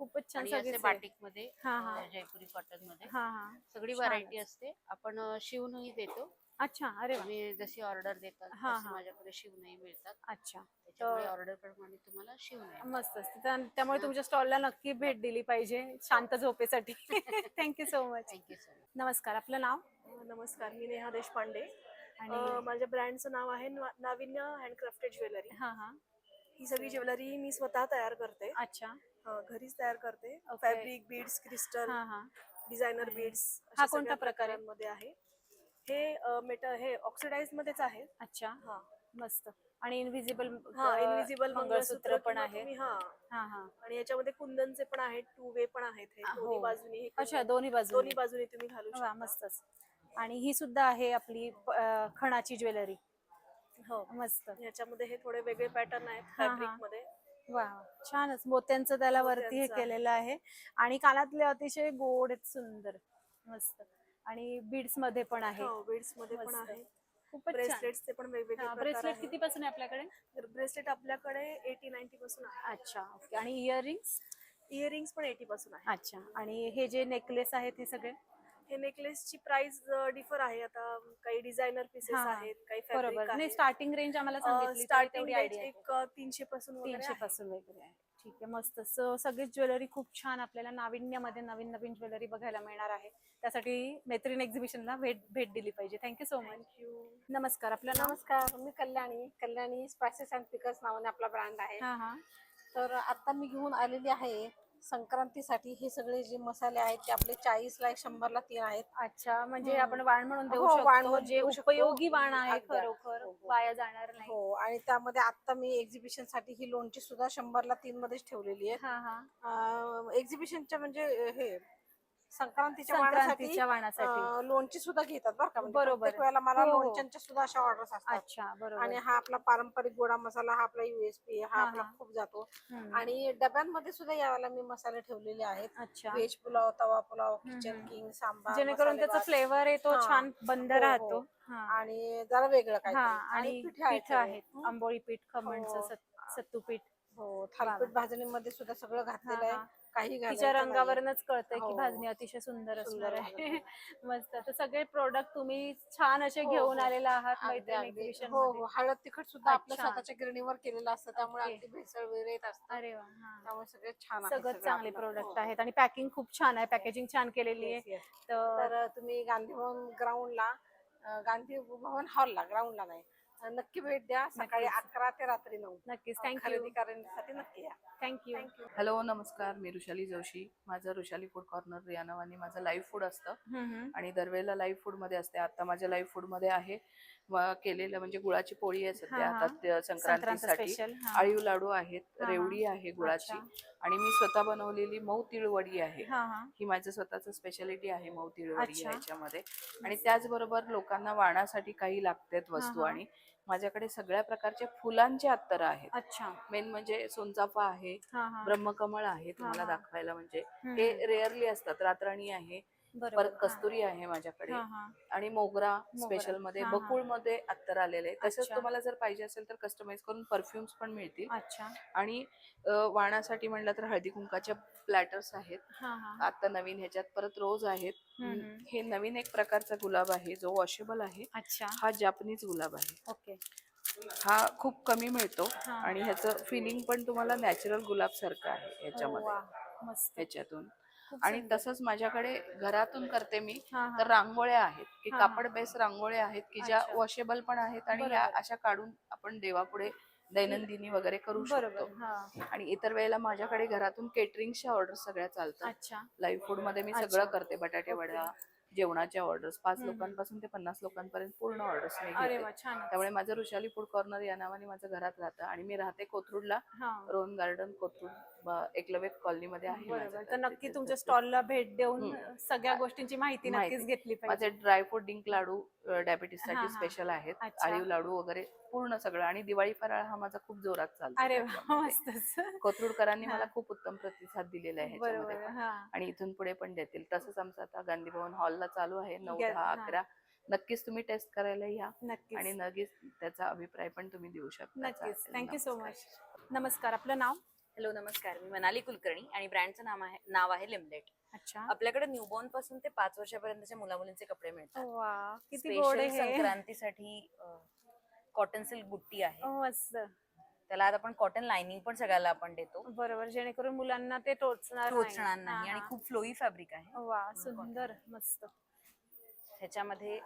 Speaker 2: खूपच छान
Speaker 12: आणि
Speaker 2: सगळीच
Speaker 12: असे
Speaker 2: आहे.
Speaker 12: बाटिक मध्ये,
Speaker 2: हा, हा.
Speaker 12: जयपुरी कॉटन मध्ये
Speaker 2: हा हा.
Speaker 12: सगळी
Speaker 2: छानच.
Speaker 12: व्हरायटी असते. आपण शिवूनही देतो.
Speaker 2: अच्छा, अरे वा.
Speaker 12: तुम्ही जशी ऑर्डर देतात
Speaker 2: हा,
Speaker 12: तशी
Speaker 2: हा.
Speaker 12: माझ्याकडे शिवूनही मिळतात.
Speaker 2: अच्छा,
Speaker 12: त्याच्यामुळे ऑर्डर प्रमाणे तुम्हाला शिवून
Speaker 2: मस्त असते. त्यामुळे तुमच्या स्टॉलला नक्की भेट दिली पाहिजे शांत झोपेसाठी. Thank you so much.
Speaker 12: Thank you so much.
Speaker 2: नमस्कार, आपलं नाव?
Speaker 11: नमस्कार, मी नेहा देशपांडे.
Speaker 2: आणि
Speaker 11: माझ्या ब्रँडचं नाव आहे नाविन्य हँडक्राफ्टेड ज्वेलरी.
Speaker 2: हा हा.
Speaker 11: ही सगळी ज्वेलरी मी स्वतः तयार करते.
Speaker 2: अच्छा.
Speaker 11: घरीच तयार करते.
Speaker 2: Okay.
Speaker 11: फॅब्रिक बीड्स, क्रिस्टल,
Speaker 2: हा हा.
Speaker 11: डिझायनर बीड्स
Speaker 2: हा कोणता प्रकार आहे?
Speaker 11: प्रकारांमध्ये आहे. हे ऑक्सिडाइज मध्येच आहे.
Speaker 2: अच्छा,
Speaker 11: हा.
Speaker 2: मस्त. आणि इनविजिबल
Speaker 11: इनविजिबल
Speaker 2: मंगळसूत्र पण
Speaker 11: किंवा
Speaker 2: आहे.
Speaker 11: तुम्ही
Speaker 2: हा हा.
Speaker 11: आणि याच्यामध्ये कुंदनचे पण आहेत, 2 वे पण आहेत. हे
Speaker 2: हो.
Speaker 11: दोन्ही बाजूनी हे
Speaker 2: अच्छा,
Speaker 11: कुंदन
Speaker 2: दोन्ही बाजू.
Speaker 11: दोन्ही बाजूनी तुम्ही घालू
Speaker 2: वा,
Speaker 11: शकता.
Speaker 2: मस्तच. आणि ही सुद्धा आहे आपली खणाची ज्वेलरी.
Speaker 11: हो,
Speaker 2: मस्त.
Speaker 11: याच्यामध्ये हे थोडे वेगळे पॅटर्न आहेत
Speaker 2: हा, हा.
Speaker 11: फॅब्रिक मध्ये.
Speaker 2: वा, छानच. मोत्यांचं त्याला वरती हे
Speaker 11: मोत्यांचं आहे.
Speaker 2: केलेलं आहे. आणि कानातले अतिशय गोड आहेत, सुंदर, मस्त. आणि बीड्स मध्ये पण आहे.
Speaker 11: हो, बीड्स मध्ये पण
Speaker 2: मस्त.
Speaker 11: आहे.
Speaker 2: खूपच छान.
Speaker 11: ब्रेसलेट्सचे पण वेगवेगळे प्रकार
Speaker 2: ब्रेसलेट
Speaker 11: आहेत.
Speaker 2: किती पासून आहे आपल्याकडे?
Speaker 11: ब्रेसलेट आपल्याकडे 80-90 पासून आहे.
Speaker 2: अच्छा, ओके. आणि इयरिंग्स?
Speaker 11: इयरिंग्स पण 80 पासून आहे.
Speaker 2: अच्छा. आणि हे जे नेकलेस आहेत हे सगळे?
Speaker 11: हे नेकलेसची प्राइस डिफर आहे. आता काही डिझायनर पीसेस
Speaker 2: हा, हा.
Speaker 11: आहेत, काही
Speaker 2: बरोबर.
Speaker 11: फॅब्रिक
Speaker 2: नाही,
Speaker 11: आहे.
Speaker 2: स्टार्टिंग रेंज आम्हाला सांगितली
Speaker 11: स्टार्टिंग
Speaker 2: तेवढी
Speaker 11: रेंज
Speaker 2: आयडिया.
Speaker 11: एक 300 पासून वगैरे
Speaker 2: 300
Speaker 11: आहे.
Speaker 2: पासून वगैरे आहे. ठीक आहे, मस्त. सो सगळीच ज्वेलरी खूप छान आपल्याला नाविन्यामध्ये नवीन नवीन ज्वेलरी बघायला मिळणार आहे. त्यासाठी मैत्रीण एक्झिबिशनला भेट दिली पाहिजे. Thank you so much.
Speaker 11: थँक्यू.
Speaker 2: नमस्कार, आपलं नाव?
Speaker 8: नमस्कार, मी कल्याणी स्पायसेस अँड पिकल्स नावाने आपला ब्रँड आहे.
Speaker 2: हा हा.
Speaker 8: तर आता मी घेऊन आलेली आहे संक्रांतीसाठी हे सगळे जे मसाले आहेत ते आपले 40ला 100ला 3 आहेत.
Speaker 2: अच्छा, म्हणजे आपण वाण म्हणून देऊ
Speaker 8: हो, वाण
Speaker 2: शकतो,
Speaker 8: म्हणून
Speaker 2: जे
Speaker 8: देऊ शकतो.
Speaker 2: उपयोगी वाण आहे,
Speaker 8: अगदी.
Speaker 2: खरोखर
Speaker 8: हो, हो.
Speaker 2: वाया जाणार नाही.
Speaker 8: हो, आणि त्यामध्ये आता मी एक्झिबिशन साठी ही लोणची सुद्धा 100ला 3 मध्येच ठेवलेली आहे.
Speaker 2: हा हा.
Speaker 8: एक्झिबिशनच्या म्हणजे हे संक्रांतीच्या
Speaker 2: संक्रांतीच्या वाणासाठी.
Speaker 8: लोणची सुद्धा घेतात बरं का. म्हणजे
Speaker 2: बरोबर.
Speaker 8: प्रत्येक वेळेला मला
Speaker 2: हो, हो.
Speaker 8: लोणच्यांच्या सुद्धा अशा ऑर्डर्स असतात.
Speaker 2: अच्छा, बरोबर.
Speaker 8: आणि हा आपला पारंपरिक गोडा मसाला, हा आपला USP हा
Speaker 2: हा,
Speaker 8: आपला
Speaker 2: हा.
Speaker 8: खूप जातो.
Speaker 2: हम्म.
Speaker 8: आणि डब्यांमध्ये सुद्धा यावेळेला मी मसाले ठेवलेले आहेत.
Speaker 2: अच्छा.
Speaker 8: व्हेज पुलाव, तवा पुलाव,
Speaker 2: हम्म,
Speaker 8: किचन
Speaker 2: हम्म.
Speaker 8: किंग, सांबार,
Speaker 2: जेणेकरून
Speaker 8: मसाले
Speaker 2: त्याचा
Speaker 8: भात.
Speaker 2: फ्लेवर आहे तो
Speaker 8: हा.
Speaker 2: छान बंद
Speaker 8: हो, हो.
Speaker 2: राहतो. हा.
Speaker 8: आणि जरा वेगळं काय
Speaker 2: हा, आणि
Speaker 8: पीठ
Speaker 2: पीठ आहेत, आंबोळी पीठ, खमणचं,
Speaker 8: हो.
Speaker 2: सत्तू पीठ.
Speaker 8: हो, थालीपीठ भाजणीमध्ये सुद्धा सगळं घातलेलं
Speaker 2: हा,
Speaker 8: आहे.
Speaker 2: हा.
Speaker 8: काही
Speaker 2: तिच्या
Speaker 8: घालायचं नाहीये.
Speaker 2: रंगावरूनच कळतंय की
Speaker 8: हो.
Speaker 2: भाजणी अतिशय सुंदर असणार आहे.
Speaker 8: सुंदर
Speaker 2: मस्त. तर सगळे प्रोडक्ट तुम्ही छान असे
Speaker 8: हो,
Speaker 2: घेऊन
Speaker 8: हो.
Speaker 2: आलेले आहात
Speaker 8: अगदी,
Speaker 2: मैत्रीण
Speaker 8: अगदी.
Speaker 2: एक्झिबिशन
Speaker 8: हो,
Speaker 2: मध्ये.
Speaker 8: हो. हळद तिखट सुद्धा आपल्या
Speaker 2: अच्छा.
Speaker 8: स्वतःच्या गिरणीवर केलेलं असतं, त्यामुळे
Speaker 2: ओके.
Speaker 8: अगदी भेसळ वगैरे येत असतं.
Speaker 2: अरे वा. हा.
Speaker 8: त्यामुळे सगळे छान आहे.
Speaker 2: सगळं
Speaker 8: सगळं
Speaker 2: चांगले
Speaker 8: आपलं.
Speaker 2: प्रोडक्ट
Speaker 8: हो.
Speaker 2: आहेत आणि पॅकिंग खूप छान आहे, पॅकेजिंग छान केलेली
Speaker 8: Yes,
Speaker 2: आहे.
Speaker 8: yes.
Speaker 2: तर
Speaker 8: तर तुम्ही गांधी भवन ग्राउंडला, गांधी भवन हॉलला, ग्राउंडला नाही, नक्की भेट द्या. सकाळी
Speaker 2: नक्कीच.
Speaker 8: 11 ते रात्री 9.
Speaker 2: नक्कीच. थँक्यू.
Speaker 8: खरेदी करण्यासाठी नक्की या.
Speaker 2: थँक्यू.
Speaker 13: हॅलो, नमस्कार. मी ऋषाली जोशी. माझं ऋषाली फूड कॉर्नर या नावाने माझं लाईव्ह फूड असतं आणि दरवेळेला लाईव्ह फूड मध्ये असते. आता माझ्या लाईव्ह फूड मध्ये आहे केलेलं म्हणजे गुळाची पोळी आहे सध्या
Speaker 2: हा, हा.
Speaker 13: आता संक्रांतीसाठी.
Speaker 2: स्पेशल.
Speaker 13: आळीव लाडू आहेत,
Speaker 2: हा, हा.
Speaker 13: रेवडी आहे गुळाची,
Speaker 2: अच्छा.
Speaker 13: आणि मी स्वतः बनवलेली मऊ तीळ वडी आहे.
Speaker 2: हा, हा.
Speaker 13: ही माझं स्वतःच स्पेशालिटी आहे, मऊ तीळ वडी
Speaker 2: अच्छा.
Speaker 13: याच्यामध्ये. आणि त्याचबरोबर लोकांना वाणासाठी काही लागतात वस्तू,
Speaker 2: हा.
Speaker 13: आणि माझ्याकडे सगळ्या प्रकारचे फुलांचे अत्तर आहेत.
Speaker 2: अच्छा.
Speaker 13: मेन म्हणजे सोनचाफा आहे,
Speaker 2: हा, हा.
Speaker 13: ब्रह्मकमळ आहे तुम्हाला
Speaker 2: हा.
Speaker 13: दाखवायला, म्हणजे
Speaker 2: हम्म.
Speaker 13: हे रेअरली असतात. रातराणी आहे,
Speaker 2: बरोबर.
Speaker 13: परत कस्तुरी आहे माझ्याकडे,
Speaker 2: हा, हा.
Speaker 13: आणि मोगरा स्पेशल मध्ये,
Speaker 2: हा, हा.
Speaker 13: बकुळ मध्ये अत्तर आलेले. तसंच
Speaker 2: अच्छा.
Speaker 13: तुम्हाला जर पाहिजे असेल तर कस्टमाइज करून परफ्युम्स पण मिळतील.
Speaker 2: अच्छा.
Speaker 13: आणि वाणासाठी म्हणलं तर हळदी कुंकाच्या प्लॅटर्स आहेत
Speaker 2: हा, हा.
Speaker 13: आता नवीन ह्याच्यात. परत रोज आहेत.
Speaker 2: हम्म.
Speaker 13: हे नवीन एक प्रकारचा गुलाब आहे जो वॉशेबल आहे.
Speaker 2: अच्छा.
Speaker 13: हा जॅपनीज गुलाब आहे.
Speaker 2: ओके.
Speaker 13: हा खूप कमी मिळतो आणि ह्याचं फिलिंग पण तुम्हाला नॅचरल गुलाब सारखं आहे ह्याच्यामध्ये
Speaker 2: मस्त
Speaker 13: ह्याच्यातून.
Speaker 2: खूप
Speaker 13: आणि
Speaker 2: सुंदर.
Speaker 13: तसंच माझ्याकडे घरातून करते मी
Speaker 2: हा,
Speaker 13: तर
Speaker 2: हा.
Speaker 13: रांगोळ्या आहेत की
Speaker 2: हा,
Speaker 13: कापड बेस रांगोळ्या आहेत की ज्या
Speaker 2: अच्छा.
Speaker 13: वॉशेबल पण आहेत आणि ह्या
Speaker 2: बरोबर.
Speaker 13: अशा काढून आपण देवापुढे दैनंदिनी वगैरे करू
Speaker 2: बरोबर.
Speaker 13: शकतो.
Speaker 2: हा.
Speaker 13: आणि इतर वेळेला माझ्याकडे घरातून केटरिंगच्या ऑर्डर सगळ्या चालतात.
Speaker 2: अच्छा.
Speaker 13: लाईव्ह फूड मध्ये मी
Speaker 2: अच्छा.
Speaker 13: सगळं करते, बटाटे
Speaker 2: ओके.
Speaker 13: वडा, जेवणाच्या ऑर्डर्स 5
Speaker 2: हम्म, हम्म.
Speaker 13: लोकांपासून ते 50 लोकांपर्यंत पूर्ण ऑर्डर्स मी
Speaker 2: अरे
Speaker 13: घेते.
Speaker 2: वा छान.
Speaker 13: त्यामुळे माझं ऋषाली फूड कॉर्नर या नावाने माझं घरात राहतं आणि मी राहते कोथरूडला,
Speaker 2: हा.
Speaker 13: रोहन गार्डन कोथरूड एकलव्य कॉलनीमध्ये आहे माझं
Speaker 2: बरोबर.
Speaker 13: घर.
Speaker 2: तर नक्की
Speaker 13: तिथे
Speaker 2: तुमच्या
Speaker 13: जाते.
Speaker 2: स्टॉलला भेट देऊन
Speaker 13: हम्म.
Speaker 2: सगळ्या गोष्टींची माहिती नक्कीच घेतली
Speaker 13: माझे
Speaker 2: पाहिजे.
Speaker 13: ड्रायफ्रूट डिंक लाडू डायबिटीस
Speaker 2: हा,
Speaker 13: साठी
Speaker 2: हा.
Speaker 13: स्पेशल आहेत.
Speaker 2: अच्छा.
Speaker 13: आळीव लाडू वगैरे पूर्ण सगळं. आणि दिवाळी फराळ हा माझा खूप जोरात चालतो
Speaker 2: अरे वा
Speaker 13: त्याच्यामध्ये.
Speaker 2: मस्तच.
Speaker 13: कोथरूडकरांनी
Speaker 2: हा.
Speaker 13: मला खूप उत्तम प्रतिसाद दिलेला आहे ह्याच्यामध्ये
Speaker 2: बरोबर.
Speaker 13: पण.
Speaker 2: हा.
Speaker 13: आणि इथून पुढे पण देतील. तसंच आमचं आता गांधी भवन हॉलला चालू आहे 9,
Speaker 2: Yes,
Speaker 13: 10,
Speaker 2: हा.
Speaker 13: 11. नक्कीच तुम्ही टेस्ट करायला या
Speaker 2: नक्कीच.
Speaker 13: आणि नक्कीच त्याचा अभिप्राय पण तुम्ही देऊ शकता.
Speaker 2: नक्कीच.
Speaker 13: चालेल.
Speaker 2: थँक्यू सो
Speaker 13: नमस्कार.
Speaker 2: मच. नमस्कार. आपलं नाव?
Speaker 14: हॅलो नमस्कार, मी मनाली कुलकर्णी आणि ब्रँडचं नाव आहे लिमलेट.
Speaker 2: अच्छा.
Speaker 14: आपल्याकडे न्यूबॉर्न पासून ते 5 वर्षापर्यंतच्या मुलामुलींचे कपडे मिळतात.
Speaker 2: वा किती गोड
Speaker 14: स्पेशल
Speaker 2: आहे हे.
Speaker 14: संक्रांतीसाठी कॉटन सिल्क बुट्टी आहे.
Speaker 2: मस्त.
Speaker 14: त्याला आता आपण कॉटन लाइनिंग पण सगळ्याला आपण देतो.
Speaker 2: बरोबर, जेणेकरून मुलांना ते टोचणार
Speaker 14: नाही आणि खूप फ्लोई फॅब्रिक आहे.
Speaker 2: वा सुंदर मस्त.
Speaker 14: ह्याच्यामध्ये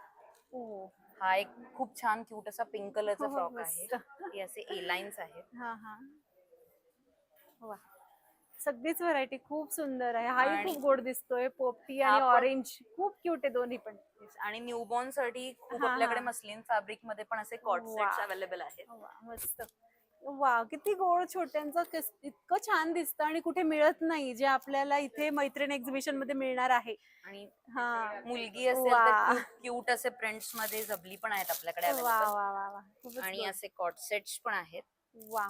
Speaker 14: हा एक खूप छान क्यूट असा पिंक कलरचा
Speaker 2: हो,
Speaker 14: फ्रॉक
Speaker 2: मस्त.
Speaker 14: आहे. हे असे ए लाईन्स आहेत.
Speaker 2: हा हा. वा सगळीच व्हरायटी खूप सुंदर आहे. हाही
Speaker 14: आणि
Speaker 2: खूप गोड दिसतोय. पोपटी
Speaker 14: हा
Speaker 2: आणि
Speaker 14: पण-
Speaker 2: ऑरेंज खूप क्यूट आहे दोन्ही पण.
Speaker 14: आणि न्यूबॉर्न साठी खूप
Speaker 2: हा,
Speaker 14: आपल्याकडे
Speaker 2: हा.
Speaker 14: मस्लिन फॅब्रिक मध्ये पण असे कॉट
Speaker 2: वा.
Speaker 14: सेट्स अवेलेबल आहेत.
Speaker 2: वा मस्त. वा किती गोड छोट्यांचं इतकं छान दिसतं आणि कुठे मिळत नाही जे आपल्याला इथे मैत्रीण एक्झिबिशन मध्ये मिळणार आहे.
Speaker 14: आणि
Speaker 2: हा
Speaker 14: मुलगी असेल
Speaker 2: वा.
Speaker 14: तर क्यूट असे प्रिंट्स मध्ये जबली पण आहेत आपल्याकडे
Speaker 2: वा
Speaker 14: available.
Speaker 2: वा वा वा खूपच
Speaker 14: आणि
Speaker 2: गोड.
Speaker 14: असे कॉट सेट्स पण आहेत.
Speaker 2: वा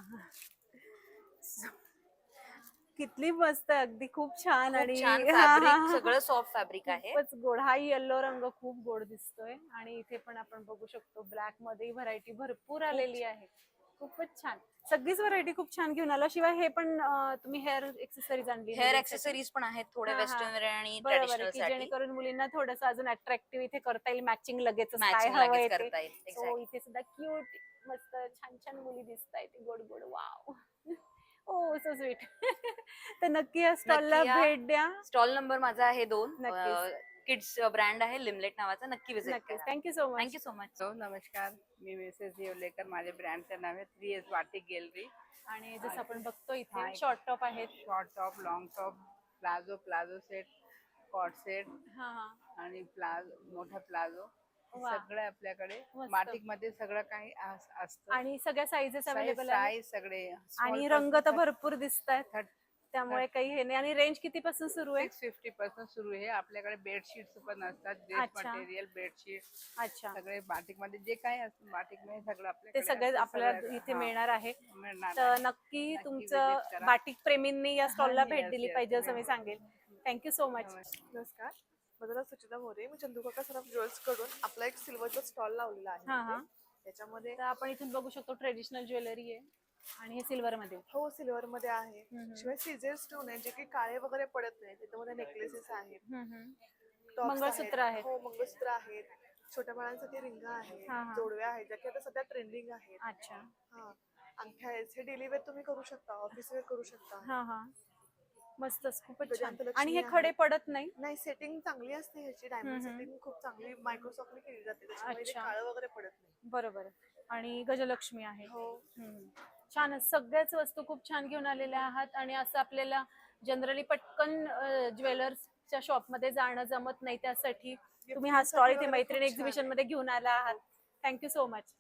Speaker 2: किती मस्त आहे, अगदी खूप छान.
Speaker 14: खूप
Speaker 2: आणि
Speaker 14: छान
Speaker 2: हा, हा,
Speaker 14: फॅब्रिक,
Speaker 2: हा.
Speaker 14: सगळं सॉफ्ट फॅब्रिक आहे.
Speaker 2: खूपच गोड. हा येलो रंग खूप गोड दिसतोय आणि इथे पण आपण बघू शकतो ब्लॅक मध्ये व्हरायटी भरपूर आलेली आहे. खूपच छान. सगळीच व्हरायटी खूप छान घेऊन आला. शिवाय हे पण तुम्ही हेअर एक्सेसरीज आणली.
Speaker 14: हेअर एक्सेसरीज पण आहेत थोडे वेस्टर्न वेअर आणि
Speaker 2: बरोबर आहे,
Speaker 14: ट्रेडिशनल
Speaker 2: की
Speaker 14: साठी.
Speaker 2: जेणेकरून मुलींना थोडंसं अजून अट्रॅक्टिव्ह इथे करता येईल. मॅचिंग लगेच काय
Speaker 14: Matching
Speaker 2: हवंय
Speaker 14: लगेच
Speaker 2: ते.
Speaker 14: करता येईल.
Speaker 2: So,
Speaker 14: Exactly.
Speaker 2: इथे सुद्धा क्यूट मस्त छान छान मुली दिसत आहेत. गोड गोड. वाव ओ सो स्वीट. तर नक्की या स्टॉलला
Speaker 14: नक्की या.
Speaker 2: भेट द्या.
Speaker 14: स्टॉल नंबर माझा आहे 2.
Speaker 2: नक्कीच.
Speaker 14: किड्स ब्रँड आहे लिमलेट नावाचा. नक्की विजिट
Speaker 2: नक्कीच.
Speaker 14: करा.
Speaker 2: Thank you so much.
Speaker 14: Thank you so much.
Speaker 15: नमस्कार, मी मिसेस येवलेकर. माझ्या ब्रँडचं नाव आहे 3S बाटिक गॅलरी.
Speaker 2: आणि जसं आपण बघतो इथे
Speaker 15: हा,
Speaker 2: शॉर्ट टॉप आहेत.
Speaker 15: Short top, long top, palazzo set, कॉट सेट
Speaker 2: हा हा.
Speaker 15: आणि मोठा प्लाझो
Speaker 2: वा.
Speaker 15: सगळं आपल्याकडे
Speaker 2: मस्त.
Speaker 15: बाटिक मध्ये सगळं काही असतं.
Speaker 2: आणि सगळ्या साईजेस अवेलेबल आहेत.
Speaker 15: साईज सगळे
Speaker 2: आणि रंग तर भरपूर दिसत आहेत. त्यामुळे काही हे नाही. आणि रेंज किती पासून सुरू आहे?
Speaker 15: 650 पासून सुरू आहे. आपल्याकडे बेडशीट्स पण असतात, ड्रेस
Speaker 2: अच्छा.
Speaker 15: मटेरियल, बेडशीट
Speaker 2: अच्छा.
Speaker 15: सगळे बाटिक मध्ये जे काही असतं बाटिक मध्ये सगळं
Speaker 2: ते
Speaker 15: आपल्याकडे
Speaker 2: सगळे
Speaker 15: असतं,
Speaker 2: आपल्याला
Speaker 15: सगळं,
Speaker 2: इथे
Speaker 15: हा,
Speaker 2: मिळणार आहे.
Speaker 15: मिळणार
Speaker 2: तर
Speaker 15: आहे.
Speaker 2: नक्की
Speaker 15: नक्की
Speaker 2: तुमचं
Speaker 15: visit करा.
Speaker 2: बाटिक प्रेमींनी या स्टॉलला
Speaker 15: हा,
Speaker 2: भेट
Speaker 15: yes,
Speaker 2: दिली
Speaker 15: yes,
Speaker 2: पाहिजे असं मी
Speaker 15: yes.
Speaker 2: सांगेल. Thank you so much.
Speaker 16: नमस्कार, माझं नाव सुचिता मोरे. मी चंदूकाका सराफ ज्वेल्स कडून आपला एक सिल्वरचा स्टॉल लावलेला
Speaker 2: हा हा.
Speaker 16: आहे. त्याच्यामध्ये
Speaker 2: तर आपण इथून बघू शकतो ट्रेडिशनल ज्वेलरी आहे आणि हे सिल्वर मध्ये.
Speaker 16: हो सिल्वर मध्ये आहे.
Speaker 2: हम्म.
Speaker 16: शिवाय सीझर स्टोन आहे जे की काळे वगैरे पडत नाही. त्याच्यामध्ये नेकलेसेस आहेत, tops
Speaker 2: मंगळसूत्र आहेत.
Speaker 16: हो मंगळसूत्र आहेत, छोट्या बाळांसाठी रिंग आहेत,
Speaker 2: हा, हा.
Speaker 16: जोडव्या आहेत ज्या की आता सध्या ट्रेंडिंग आहेत.
Speaker 2: अच्छा.
Speaker 16: हा अंगठ्या आहेत. हे डेली वेअर तुम्ही करू शकता, ऑफिस वेअर करू शकता.
Speaker 2: हा हा. मस्तच खूपच छान.
Speaker 16: गजांतलक्ष्मी
Speaker 2: आणि हे
Speaker 16: आहे.
Speaker 2: खडे पडत नाही.
Speaker 16: नाही, सेटिंग चांगली असते ह्याची. डायमंड
Speaker 2: हम्म.
Speaker 16: सेटिंग खूप चांगली मायक्रोसॉफ्टने केली जाते. त्याच्यामुळे
Speaker 2: अच्छा.
Speaker 16: काळं वगैरे पडत नाही.
Speaker 2: बरोबर. आणि गजलक्ष्मी आहे.
Speaker 16: हो.
Speaker 2: छानच. सगळ्याच वस्तू खूप छान घेऊन आलेल्या आहात. आणि असं आपल्याला जनरली पटकन ज्वेलर्सच्या शॉप मध्ये जाणं जमत नाही. त्यासाठी तुम्ही हा स्टॉल इथे मैत्रीण एक्झिबिशन मध्ये घेऊन आला आहात. Thank you so much.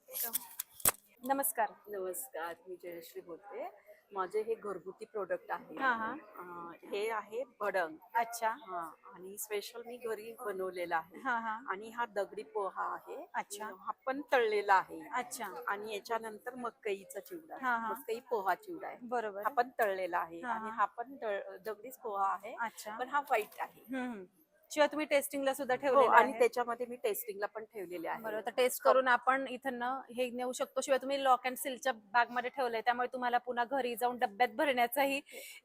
Speaker 2: नमस्कार.
Speaker 17: नमस्कार, मी जयश्री बोलते. माझे हे घरगुती प्रोडक्ट आहे.
Speaker 2: हा हा.
Speaker 17: हे आहे भडंग.
Speaker 2: अच्छा.
Speaker 17: हा, आणि स्पेशल मी घरी बनवलेला आहे.
Speaker 2: हा हा.
Speaker 17: आणि हा दगडी पोहा आहे.
Speaker 2: अच्छा.
Speaker 17: हा पण तळलेला आहे.
Speaker 2: अच्छा.
Speaker 17: आणि याच्यानंतर मकईचा चिवडा
Speaker 2: हा, हा.
Speaker 17: मकई पोहा चिवडा आहे.
Speaker 2: बरोबर.
Speaker 17: हा पण तळलेला आहे.
Speaker 2: हा,
Speaker 17: आणि
Speaker 2: हा.
Speaker 17: हा पण दगडीच पोहा आहे.
Speaker 2: अच्छा.
Speaker 17: पण हा व्हाईट आहे.
Speaker 2: शिवाय तुम्ही टेस्टिंगला सुद्धा
Speaker 17: हो,
Speaker 2: ठेवलेलं
Speaker 17: आणि
Speaker 2: आहे.
Speaker 17: त्याच्यामध्ये मी टेस्टिंगला पण ठेवलेले आहे.
Speaker 2: बरोबर, तर टेस्ट करून आपण इथं हे नेऊ शकतो. शिवाय तुम्ही लॉक अँड सीलच्या बॅग मध्ये ठेवलंय, त्यामुळे तुम्हाला पुन्हा घरी जाऊन डब्यात भरण्याचाही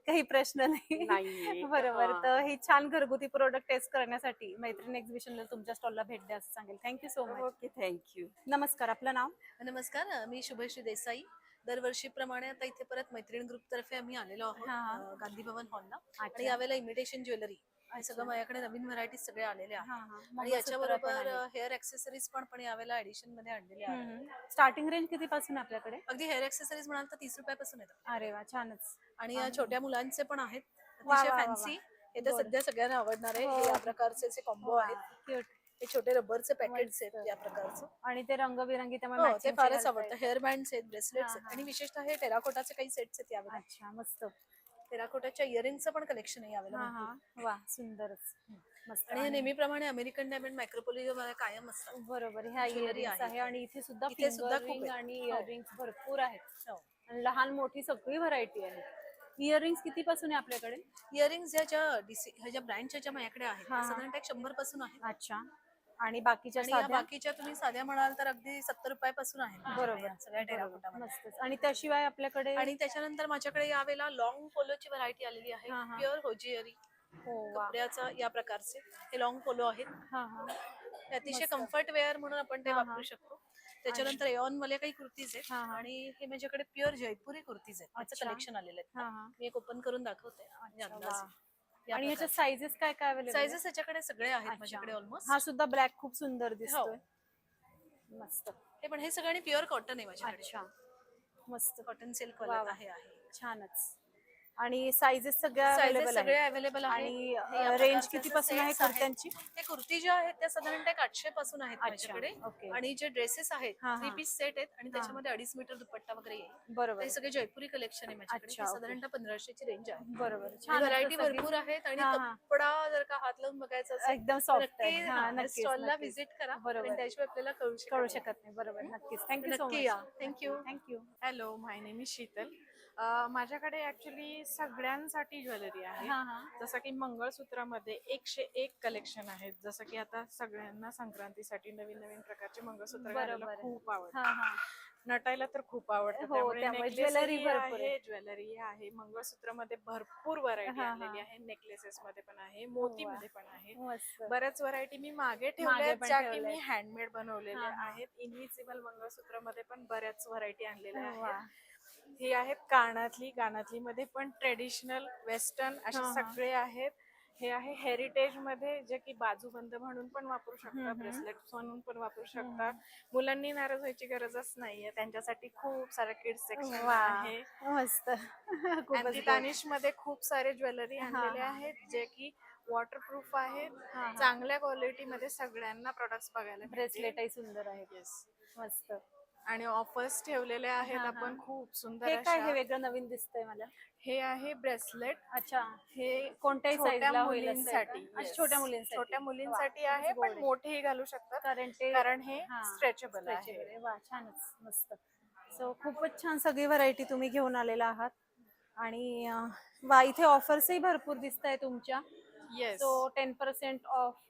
Speaker 2: काही प्रश्न नाही.
Speaker 17: नाहीये.
Speaker 2: बरोबर,
Speaker 17: हां.
Speaker 2: तर ही छान घरगुती प्रोडक्ट टेस्ट करण्यासाठी मैत्रीण एक्झिबिशनला तुमच्या स्टॉलला भेट द्या असं सांगेल. Thank you so much.
Speaker 17: Okay, thank you.
Speaker 2: नमस्कार, आपलं नाव?
Speaker 18: नमस्कार, मी शुभश्री देसाई. दरवर्षीप्रमाणे आता इथे परत मैत्रीण ग्रुप तर्फे आम्ही आलेलो आहोत गांधी भवन हॉलला. आणि यावेळेला इमिटेशन ज्वेलरी हे सगळं माझ्याकडे नवीन व्हरायटीज सगळे आलेले आहेत. आणि याच्याबरोबर हेअर ऍक्सेसरीज पण यावेळेला एडिशन मध्ये आणलेले आहेत.
Speaker 2: स्टार्टिंग रेंज किती पासून आपल्याकडे?
Speaker 18: अगदी हेअर ऍक्सेसरीज म्हणाल तर 30 रुपयापासून येतात.
Speaker 2: अरे वा, छानच.
Speaker 18: आणि या छोट्या मुलांचे पण आहेत,
Speaker 2: वा,
Speaker 18: अतिशय
Speaker 2: वा, वा,
Speaker 18: फॅन्सी. हे तर
Speaker 2: बरं.
Speaker 18: सध्या सगळ्यांना आवडणार आहे.
Speaker 2: हो.
Speaker 18: हे या प्रकारचे कॉम्बो आहेत.
Speaker 2: क्यूट.
Speaker 18: हे छोटे रबरचे पॅकेट्स आहेत या प्रकारचं.
Speaker 2: आणि ते रंगबिरंगी त्यामुळे
Speaker 18: हो, ते
Speaker 2: matching
Speaker 18: फारच
Speaker 2: घालता
Speaker 18: आवडतं.
Speaker 2: येतं.
Speaker 18: हेअर बँड्स आहेत, ब्रेसलेट्स
Speaker 2: हा,
Speaker 18: आहेत आणि विशेषतः हे टेराकोटाचे काही सेट्स आहेत यावेळेला.
Speaker 2: अच्छा, मस्त.
Speaker 18: टेराकोटाच्या इयरिंगचं पण कलेक्शन आहे यावेळेला.
Speaker 2: हा, हा. वा, सुंदरच. मस्त.
Speaker 18: आणि हे नेहमीप्रमाणे अमेरिकन डायमंड मायक्रोपोलियो कायम असतात.
Speaker 2: बरोबर, ह्या
Speaker 18: ज्वेलरी
Speaker 2: इयरिंग्स आहे आणि इथे सुद्धा
Speaker 18: इथे सुद्धा
Speaker 2: फिंगर
Speaker 18: खूप
Speaker 2: रिंग
Speaker 18: आहेत.
Speaker 2: आणि
Speaker 18: हो.
Speaker 2: इयरिंग्स भरपूर आहेत.
Speaker 18: हो.
Speaker 2: आणि लहान मोठी सगळी व्हरायटी आहे. इयरिंग्स किती पासून आहे आपल्याकडे?
Speaker 18: इयरिंग्स ह्या ज्या ब्रँडच्या ज्या माझ्याकडे आहेत
Speaker 2: हा, हा.
Speaker 18: साधारणतः 100 पासून आहेत.
Speaker 2: अच्छा. आणि बाकीच्या
Speaker 18: आणि या
Speaker 2: साध्या?
Speaker 18: बाकीच्या तुम्ही साध्या म्हणाल तर अगदी 70 रुपयापासून आहेत माझ्याकडे
Speaker 2: बरोबर,
Speaker 18: या सगळ्या टेराकोटामध्ये.
Speaker 2: मस्तच. आणि त्याशिवाय आपल्याकडे?
Speaker 18: आणि त्याच्यानंतर माझ्याकडे यावेळेला लॉंग पोलोची व्हरायटी आलेली आहे.
Speaker 2: हा, हा.
Speaker 18: प्युअर होजियरी कपड्याचा या प्रकारचे हे लॉंग पोलो आहेत. हे अतिशय
Speaker 2: मस्त.
Speaker 18: कम्फर्ट वेअर म्हणून आपण ते
Speaker 2: हा, हा.
Speaker 18: वापरू शकतो. त्याच्यानंतर एऑन वाले काही कुर्तीज आहेत आणि हे माझ्याकडे प्युअर जयपुरी कुर्तीज आहेत. त्याचं
Speaker 2: अच्छा.
Speaker 18: कलेक्शन आलेलं
Speaker 2: हा,
Speaker 18: आहे.
Speaker 2: हा.
Speaker 18: मी एक ओपन करून दाखवते. म्हणजे अंदाज.
Speaker 2: आणि ह्याच्या साइजेस काय काय अवेलेबल?
Speaker 18: साइजेस याच्याकडे सगळे आहेत माझ्याकडे ऑलमोस्ट.
Speaker 2: हा सुद्धा ब्लॅक खूप सुंदर दिसतोय. मस्त.
Speaker 18: हे पण हे सगळं प्युअर कॉटन आहे माझ्याकडे.
Speaker 2: अच्छा, मस्त.
Speaker 18: कॉटन सिल्क
Speaker 2: वा,
Speaker 18: वाला
Speaker 2: वा.
Speaker 18: आहे.
Speaker 2: छानच. आणि साइजेस सगळ्या
Speaker 18: Sizes
Speaker 2: अवेलेबल
Speaker 18: सगळे
Speaker 2: आहेत.
Speaker 18: अवेलेबल आहेत.
Speaker 2: आणि
Speaker 18: हे या
Speaker 2: रेंज
Speaker 18: प्रकारचे
Speaker 2: किती
Speaker 18: असे
Speaker 2: पासून आहे
Speaker 18: sets आहेत.
Speaker 2: कुर्त्यांची?
Speaker 18: हे कुर्ती ज्या आहेत त्या साधारणतः 800 पासून आहेत
Speaker 2: अच्छा,
Speaker 18: माझ्याकडे.
Speaker 2: ओके.
Speaker 18: आणि जे ड्रेसेस आहेत
Speaker 2: हा,
Speaker 18: 3
Speaker 2: हा.
Speaker 18: पीस सेट आहेत आणि त्याच्यामध्ये 2.5 मीटर दुपट्टा वगैरे येईल.
Speaker 2: बरोबर.
Speaker 18: हे सगळे जयपुरी कलेक्शन आहे माझ्याकडे.
Speaker 2: अच्छा,
Speaker 18: हे
Speaker 2: ओके.
Speaker 18: साधारणतः 1500 ची रेंज आहे.
Speaker 2: बरोबर. छान
Speaker 18: व्हरायटी
Speaker 2: असतं सगळी.
Speaker 18: भरपूर आहेत आणि
Speaker 2: हा, हा.
Speaker 18: कपडा जर का हात लावून बघायचा असेल
Speaker 2: एकदम
Speaker 18: तर
Speaker 2: soft आहे.
Speaker 18: नक्की
Speaker 2: हा, नक्कीच,
Speaker 18: स्टॉलला
Speaker 2: नक्कीच.
Speaker 18: व्हिजिट करा.
Speaker 2: बरोबर.
Speaker 18: आणि त्याशिवाय आपल्याला
Speaker 2: कळू शकत नाही. बरोबर, नक्कीच. थँक्यू सो
Speaker 18: नक्की या.
Speaker 2: Much.
Speaker 18: Thank you.
Speaker 2: Thank you.
Speaker 19: Hello, my name is Sheetal. माझ्याकडे ऍक्च्युली सगळ्यांसाठी ज्वेलरी आहे.
Speaker 2: हा, हा.
Speaker 19: जसं की मंगळसूत्रामध्ये 101 कलेक्शन आहेत. जसं की आता सगळ्यांना संक्रांतीसाठी नवीन नवीन प्रकारचे मंगळसूत्र घालायला
Speaker 2: बरोबर.
Speaker 19: खूप
Speaker 2: हा,
Speaker 19: आवडतं.
Speaker 2: हा.
Speaker 19: नटायला तर खूप आवडतं.
Speaker 2: हो,
Speaker 19: त्यामुळे
Speaker 2: त्यामुळे
Speaker 19: necklace
Speaker 2: ज्वेलरी
Speaker 19: ही
Speaker 2: भरपूर आहे.
Speaker 19: आहे, ज्वेलरी आहे. मंगळसूत्रामध्ये भरपूर व्हरायटी
Speaker 2: हा, हा.
Speaker 19: आलेली आहे. नेकलेसेस मध्ये पण आहे, मोतीमध्ये पण आहे.
Speaker 2: मस्त.
Speaker 19: बऱ्याच व्हरायटी मी मागे
Speaker 2: मागे
Speaker 19: ठेवल्या
Speaker 2: पण
Speaker 19: ज्या की
Speaker 2: ठेवल्यात.
Speaker 19: मी हँडमेड बनवलेल्या
Speaker 2: हा, हा.
Speaker 19: आहेत. इनविजिबल मंगळसूत्रामध्ये पण बऱ्याच व्हरायटी आणलेल्या
Speaker 2: वा.
Speaker 19: आहेत. ही आहेत कानातली मध्ये पण ट्रेडिशनल वेस्टर्न असे
Speaker 2: हा, हा.
Speaker 19: सगळे आहेत. हे आहे हेरिटेज मध्ये जे की बाजूबंद म्हणून पण वापरू शकता, ब्रेसलेट म्हणून पण वापरू शकता. मुलांनी नाराज व्हायची गरजच नाहीये. त्यांच्यासाठी खूप सारे किड्स सेक्शन
Speaker 2: वा.
Speaker 19: आहे.
Speaker 2: मस्त. खूपच
Speaker 19: अँटी
Speaker 2: good.
Speaker 19: तानिश मध्ये खूप सारे ज्वेलरी आणलेले
Speaker 2: हा.
Speaker 19: आहेत जे की वॉटरप्रूफ आहेत.
Speaker 2: हा.
Speaker 19: चांगल्या क्वालिटी मध्ये सगळ्यांना प्रोडक्ट्स बघायला मिळतील.
Speaker 2: ब्रेसलेटही सुंदर आहेत. मस्त.
Speaker 19: आणि ऑफर्स ठेवलेले आहेत
Speaker 2: हा, हा.
Speaker 19: आपण खूप सुंदर
Speaker 2: हे काय
Speaker 19: अशा.
Speaker 2: हे वेगळं नवीन दिसतंय मला?
Speaker 19: हे आहे ब्रेसलेट.
Speaker 2: अच्छा.
Speaker 19: हे
Speaker 2: कोणत्याही
Speaker 19: छोट्या
Speaker 2: साईजला होईल असं
Speaker 19: मुलींसाठी.
Speaker 2: का? अच्छा,
Speaker 19: yes.
Speaker 2: छोट्या मुलींसाठी.
Speaker 19: छोट्या मुलींसाठी
Speaker 2: वा,
Speaker 19: आहे
Speaker 2: खूप
Speaker 19: पण
Speaker 2: गोड आहे.
Speaker 19: मोठेही घालू शकतात कारण हे स्ट्रेचेबल आहे.
Speaker 2: वा, छानच. मस्त. सो खूपच छान सगळी व्हरायटी तुम्ही घेऊन आलेला आहात. आणि वा, इथे ऑफर्सही भरपूर दिसत आहे तुमच्या.
Speaker 19: येस.
Speaker 2: सो 10% ऑफ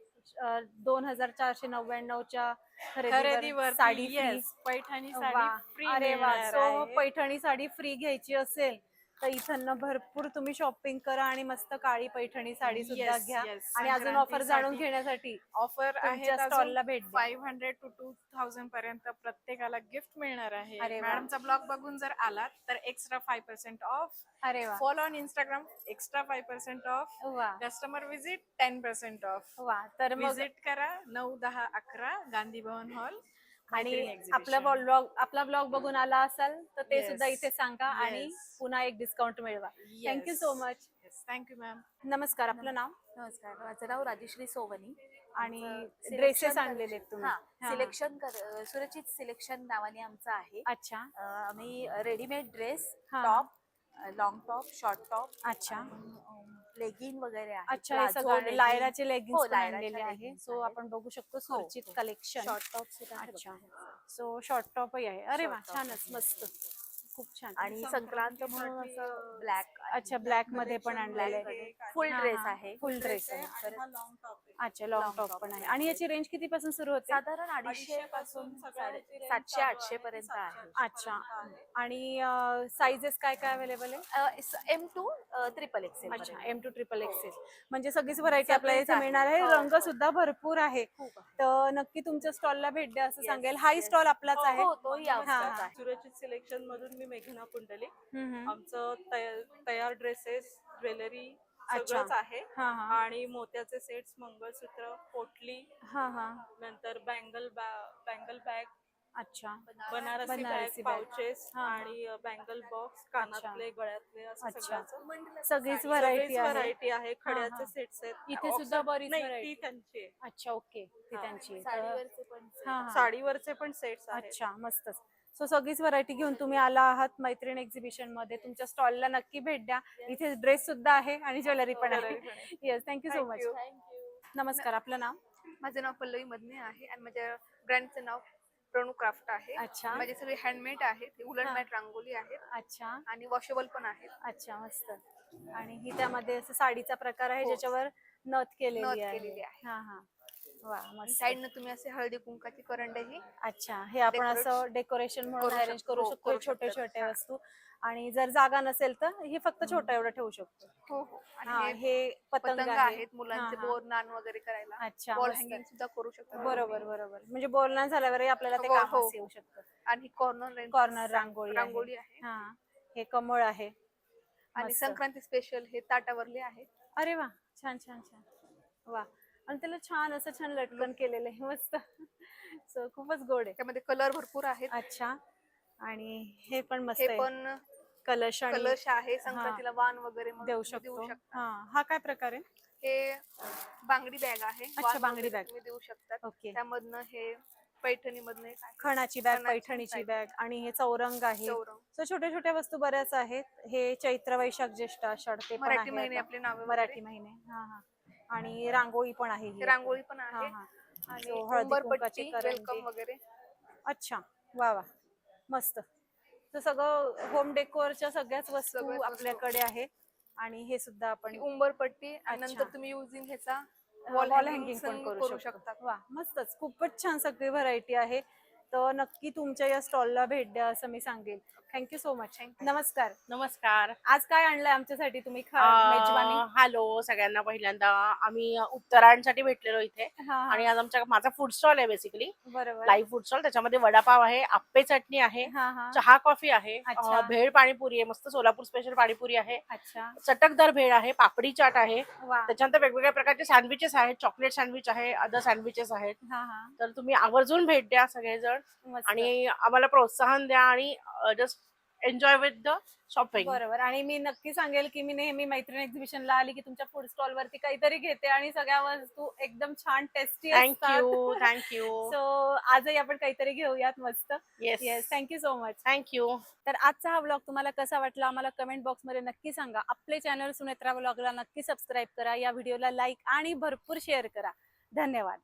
Speaker 2: 2499च्या
Speaker 19: खरेदीवर
Speaker 2: साडी free.
Speaker 19: yes, पैठणी
Speaker 2: वा.
Speaker 19: साडी फ्री.
Speaker 2: अरे वा, सो पैठणी साडी फ्री घ्यायची असेल तर इथं भरपूर तुम्ही शॉपिंग करा आणि मस्त काळी पैठणी साडी सुद्धा
Speaker 19: Yes,
Speaker 2: घ्या.
Speaker 19: yes.
Speaker 2: आणि अजून ऑफर जाणून
Speaker 19: संक्रांतीसाठी
Speaker 2: घेण्यासाठी
Speaker 19: ऑफर आहे
Speaker 2: स्टॉलला भेट द्या.
Speaker 19: 500 to 2000 पर्यंत प्रत्येकाला गिफ्ट मिळणार आहे.
Speaker 2: अरे वा.
Speaker 19: मॅडमचा ब्लॉग बघून जर आलात तर एक्स्ट्रा 5% ऑफ.
Speaker 2: अरे वा.
Speaker 19: Follow on Instagram extra 5% off.
Speaker 2: वा.
Speaker 19: Customer visit 10% off.
Speaker 2: वा, तर मग
Speaker 19: विजिट करा 9, 10, 11 गांधी भवन हॉल.
Speaker 2: आणि आपला ब्लॉग बघून आला असाल तर ते
Speaker 19: Yes.
Speaker 2: सुद्धा इथे सांगा आणि
Speaker 19: Yes.
Speaker 2: पुन्हा एक डिस्काउंट मिळवा. Thank you so much.
Speaker 19: Thank you ma'am.
Speaker 2: नमस्कार, आपलं नाव?
Speaker 18: नमस्कार, माझं नाव राजेश्री सोवनी.
Speaker 2: आणि ड्रेसेस आणलेले आहेत तुम्ही? हा.
Speaker 18: सिलेक्शन सुरक्षित सिलेक्शन नावाने आमचं आहे.
Speaker 2: अच्छा.
Speaker 18: आम्ही रेडीमेड ड्रेस,
Speaker 2: हा.
Speaker 18: Top, long top, short top,
Speaker 2: अच्छा.
Speaker 18: लेगिन वगैरे आहे.
Speaker 2: अच्छा, हे सगळं लायराचे लेगिन्स आणलेले आहे.
Speaker 18: leggings
Speaker 2: सो
Speaker 18: आहेत.
Speaker 2: आपण बघू शकतो सुरक्षित कलेक्शन.
Speaker 18: शॉर्ट टॉप सुद्धा आहे
Speaker 2: अच्छा.
Speaker 18: बघा.
Speaker 2: सो शॉर्ट टॉपही आहे. अरे वा,
Speaker 18: Short top
Speaker 2: छानच. मस्त. खूप छान.
Speaker 18: आणि संक्रांत म्हणून असं ब्लॅक.
Speaker 2: अच्छा, ब्लॅक मध्ये पण आणलेलं आहे.
Speaker 18: फुल ड्रेस आहे.
Speaker 2: फुल ड्रेस आहे.
Speaker 19: लॉंग टॉप आहे.
Speaker 2: अच्छा, लॉंग टॉप पण आहे. आणि याची रेंज किती पासून सुरू होते?
Speaker 3: साधारण 250 पासून 700-800 पर्यंत आहे.
Speaker 2: अच्छा. आणि साइजेस काय काय अवेलेबल आहे?
Speaker 3: M2 triple XL.
Speaker 2: अच्छा, M2 ट्रिपल एक्सेल. म्हणजे सगळीच व्हरायटी आपल्याला इथे मिळणार आहे. रंग सुद्धा भरपूर आहे. तर नक्की तुमच्या स्टॉलला भेट द्या असं सांगेल. हाही स्टॉल आपलाच आहे.
Speaker 20: सुरक्षित सिलेक्शन मधून मी मेघना पुंडलिक. आमचं तयार ड्रेसेस, ज्वेलरी सगळंच आहे. आणि मोत्याचे सेट्स, मंगळसूत्र, पोटली, नंतर बँगल बॅग,
Speaker 2: अच्छा,
Speaker 20: बनारसी बॅग, पाउचेस आणि बँगल बॉक्स, कानातले, गळ्यातले, असं
Speaker 2: सगळीच व्हरायटी
Speaker 20: आहे. खड्याचे सेट्स आहेत.
Speaker 2: इथे सुद्धा बरीच
Speaker 20: नाही,
Speaker 2: variety.
Speaker 20: ती त्यांची आहे.
Speaker 2: अच्छा, ओके, ती त्यांची आहे.
Speaker 20: साडीवरचे पण सेट्स आहेत.
Speaker 2: अच्छा, मस्तच. सो सगळीच व्हरायटी घेऊन तुम्ही आला आहात मैत्रीण एक्झिबिशन मध्ये. तुमच्या स्टॉलला नक्की भेट द्या. इथे ड्रेस सुद्धा आहे आणि ज्वेलरी पण आहे. Yes, thank you so much. नमस्कार, आपलं नाव?
Speaker 5: माझं नाव पल्लवी मदने आहे आणि माझ्या ब्रँडचं नाव प्रणू क्राफ्ट आहे.
Speaker 2: अच्छा.
Speaker 5: माझे सगळे हँडमेड आहेत, उलन मॅट रांगोली आहेत.
Speaker 2: अच्छा.
Speaker 5: आणि वॉशेबल पण आहेत.
Speaker 2: अच्छा, मस्त. आणि ही त्यामध्ये असं साडीचा प्रकार आहे ज्याच्यावर नथ केलेली आहे. हा हा, वा, मस्त.
Speaker 5: साईडनं तुम्ही असे हळदी कुंकाची करंडही.
Speaker 2: अच्छा, हे आपण असं डेकोरेशन म्हणून अरेंज करू शकतो. छोटे छोटे वस्तू. आणि जर जागा नसेल तर हे फक्त छोटं एवढं ठेवू शकतो.
Speaker 5: हो हो.
Speaker 2: हे पतंग
Speaker 5: आहेत मुलांचे बोरनान वगैरे करायला.
Speaker 2: अच्छा,
Speaker 5: वॉल हँगिंग सुद्धा करू शकतो.
Speaker 2: बरोबर बरोबर. म्हणजे बोलणं झाल्यावरही आपल्याला ते कामास येऊ शकतं.
Speaker 5: आणि
Speaker 2: कॉर्नर रांगोळी
Speaker 5: आहे.
Speaker 2: हा, हे कमळ आहे.
Speaker 5: आणि संक्रांती स्पेशल हे ताटावरले आहे.
Speaker 2: अरे वा, छान छान छान, वा. आणि त्याला छान लटकन केलेलं आहे, मस्त. सो खूपच गोड आहे.
Speaker 5: त्यामध्ये कलर भरपूर आहेत.
Speaker 2: अच्छा. आणि हे पण मस्त
Speaker 5: हे
Speaker 2: आहे.
Speaker 5: पण
Speaker 2: कलश
Speaker 5: आहे. संक्रांतीला वाण वगैरे
Speaker 2: देऊ शकतो. हा काय प्रकार आहे?
Speaker 5: हे बांगडी बॅग आहे.
Speaker 2: अच्छा, बांगडी बॅग
Speaker 5: तुम्ही देऊ शकता.
Speaker 2: ओके.
Speaker 5: त्यामधनं हे पैठणी मधनं
Speaker 2: खणाची बॅग, पैठणीची बॅग. आणि हे चौरंग आहे. सो छोट्या छोट्या वस्तू बऱ्याच आहेत. हे चैत्र, वैशाख, ज्येष्ठ, आषाढ ते पण
Speaker 5: मराठी
Speaker 2: आहे.
Speaker 5: महिने आपले नाव
Speaker 2: मराठी महिने. हा हा. आणि रांगोळी पण आहे.
Speaker 5: रांगोळी पण आहे.
Speaker 2: आणि हळदी कुंकाची करंजी
Speaker 5: वगैरे.
Speaker 2: अच्छा, वा वा, मस्त. तर सगळं होम डेकोरच्या सगळ्याच वस्तू आपल्याकडे आहे. आणि हे सुद्धा आपण
Speaker 5: उंबरपट्टी आणि नंतर तुम्ही युजिंग ह्याचा
Speaker 2: वॉल हँगिंग पण करू शकता. वा, मस्तच. खूपच छान सगळी व्हरायटी आहे. तर नक्की तुमच्या या स्टॉलला भेट द्या असं मी सांगेल. Thank you so much. नमस्कार.
Speaker 21: नमस्कार.
Speaker 2: आज काय आणलंय आमच्यासाठी तुम्ही? मेजवानी.
Speaker 21: हॅलो सगळ्यांना. पहिल्यांदा आम्ही उत्तरायणसाठी भेटलेलो इथे. आणि आज माझा फूड स्टॉल आहे बेसिकली.
Speaker 2: बरोबर.
Speaker 21: Live food stall. त्याच्यामध्ये वडापाव आहे, आप्पे चटणी आहे, चहा कॉफी आहे, भेळ पाणीपुरी आहे, मस्त सोलापूर स्पेशल पाणीपुरी आहे, चटकदार भेळ आहे, पापडी चाट आहे. त्याच्यानंतर वेगवेगळ्या प्रकारचे सँडविचेस आहेत, चॉकलेट सँडविच आहे, अदर सँडविचेस आहेत. तर तुम्ही आवर्जून भेट द्या सगळेजण. आणि आम्हाला प्रोत्साहन द्या आणि just enjoy with the shopping.
Speaker 2: बरोबर. आणि मी नक्की सांगेल की मी नेहमी मैत्रीण एक्झिबिशनला आली की तुमच्या फूड स्टॉल वरती काहीतरी घेते आणि सगळ्या वस्तू एकदम छान टेस्टी असतात.
Speaker 21: थँक्यू.
Speaker 2: सो आजही आपण काहीतरी घेऊयात मस्त. Yes, thank you so much.
Speaker 21: Thank you.
Speaker 2: तर आजचा हा व्लॉग तुम्हाला कसा वाटला आम्हाला कमेंट बॉक्स मध्ये नक्की सांगा. आपले चॅनल सुनेत्रा व्लॉगला नक्की सबस्क्राईब करा. या व्हिडिओला लाईक आणि भरपूर शेअर करा. धन्यवाद.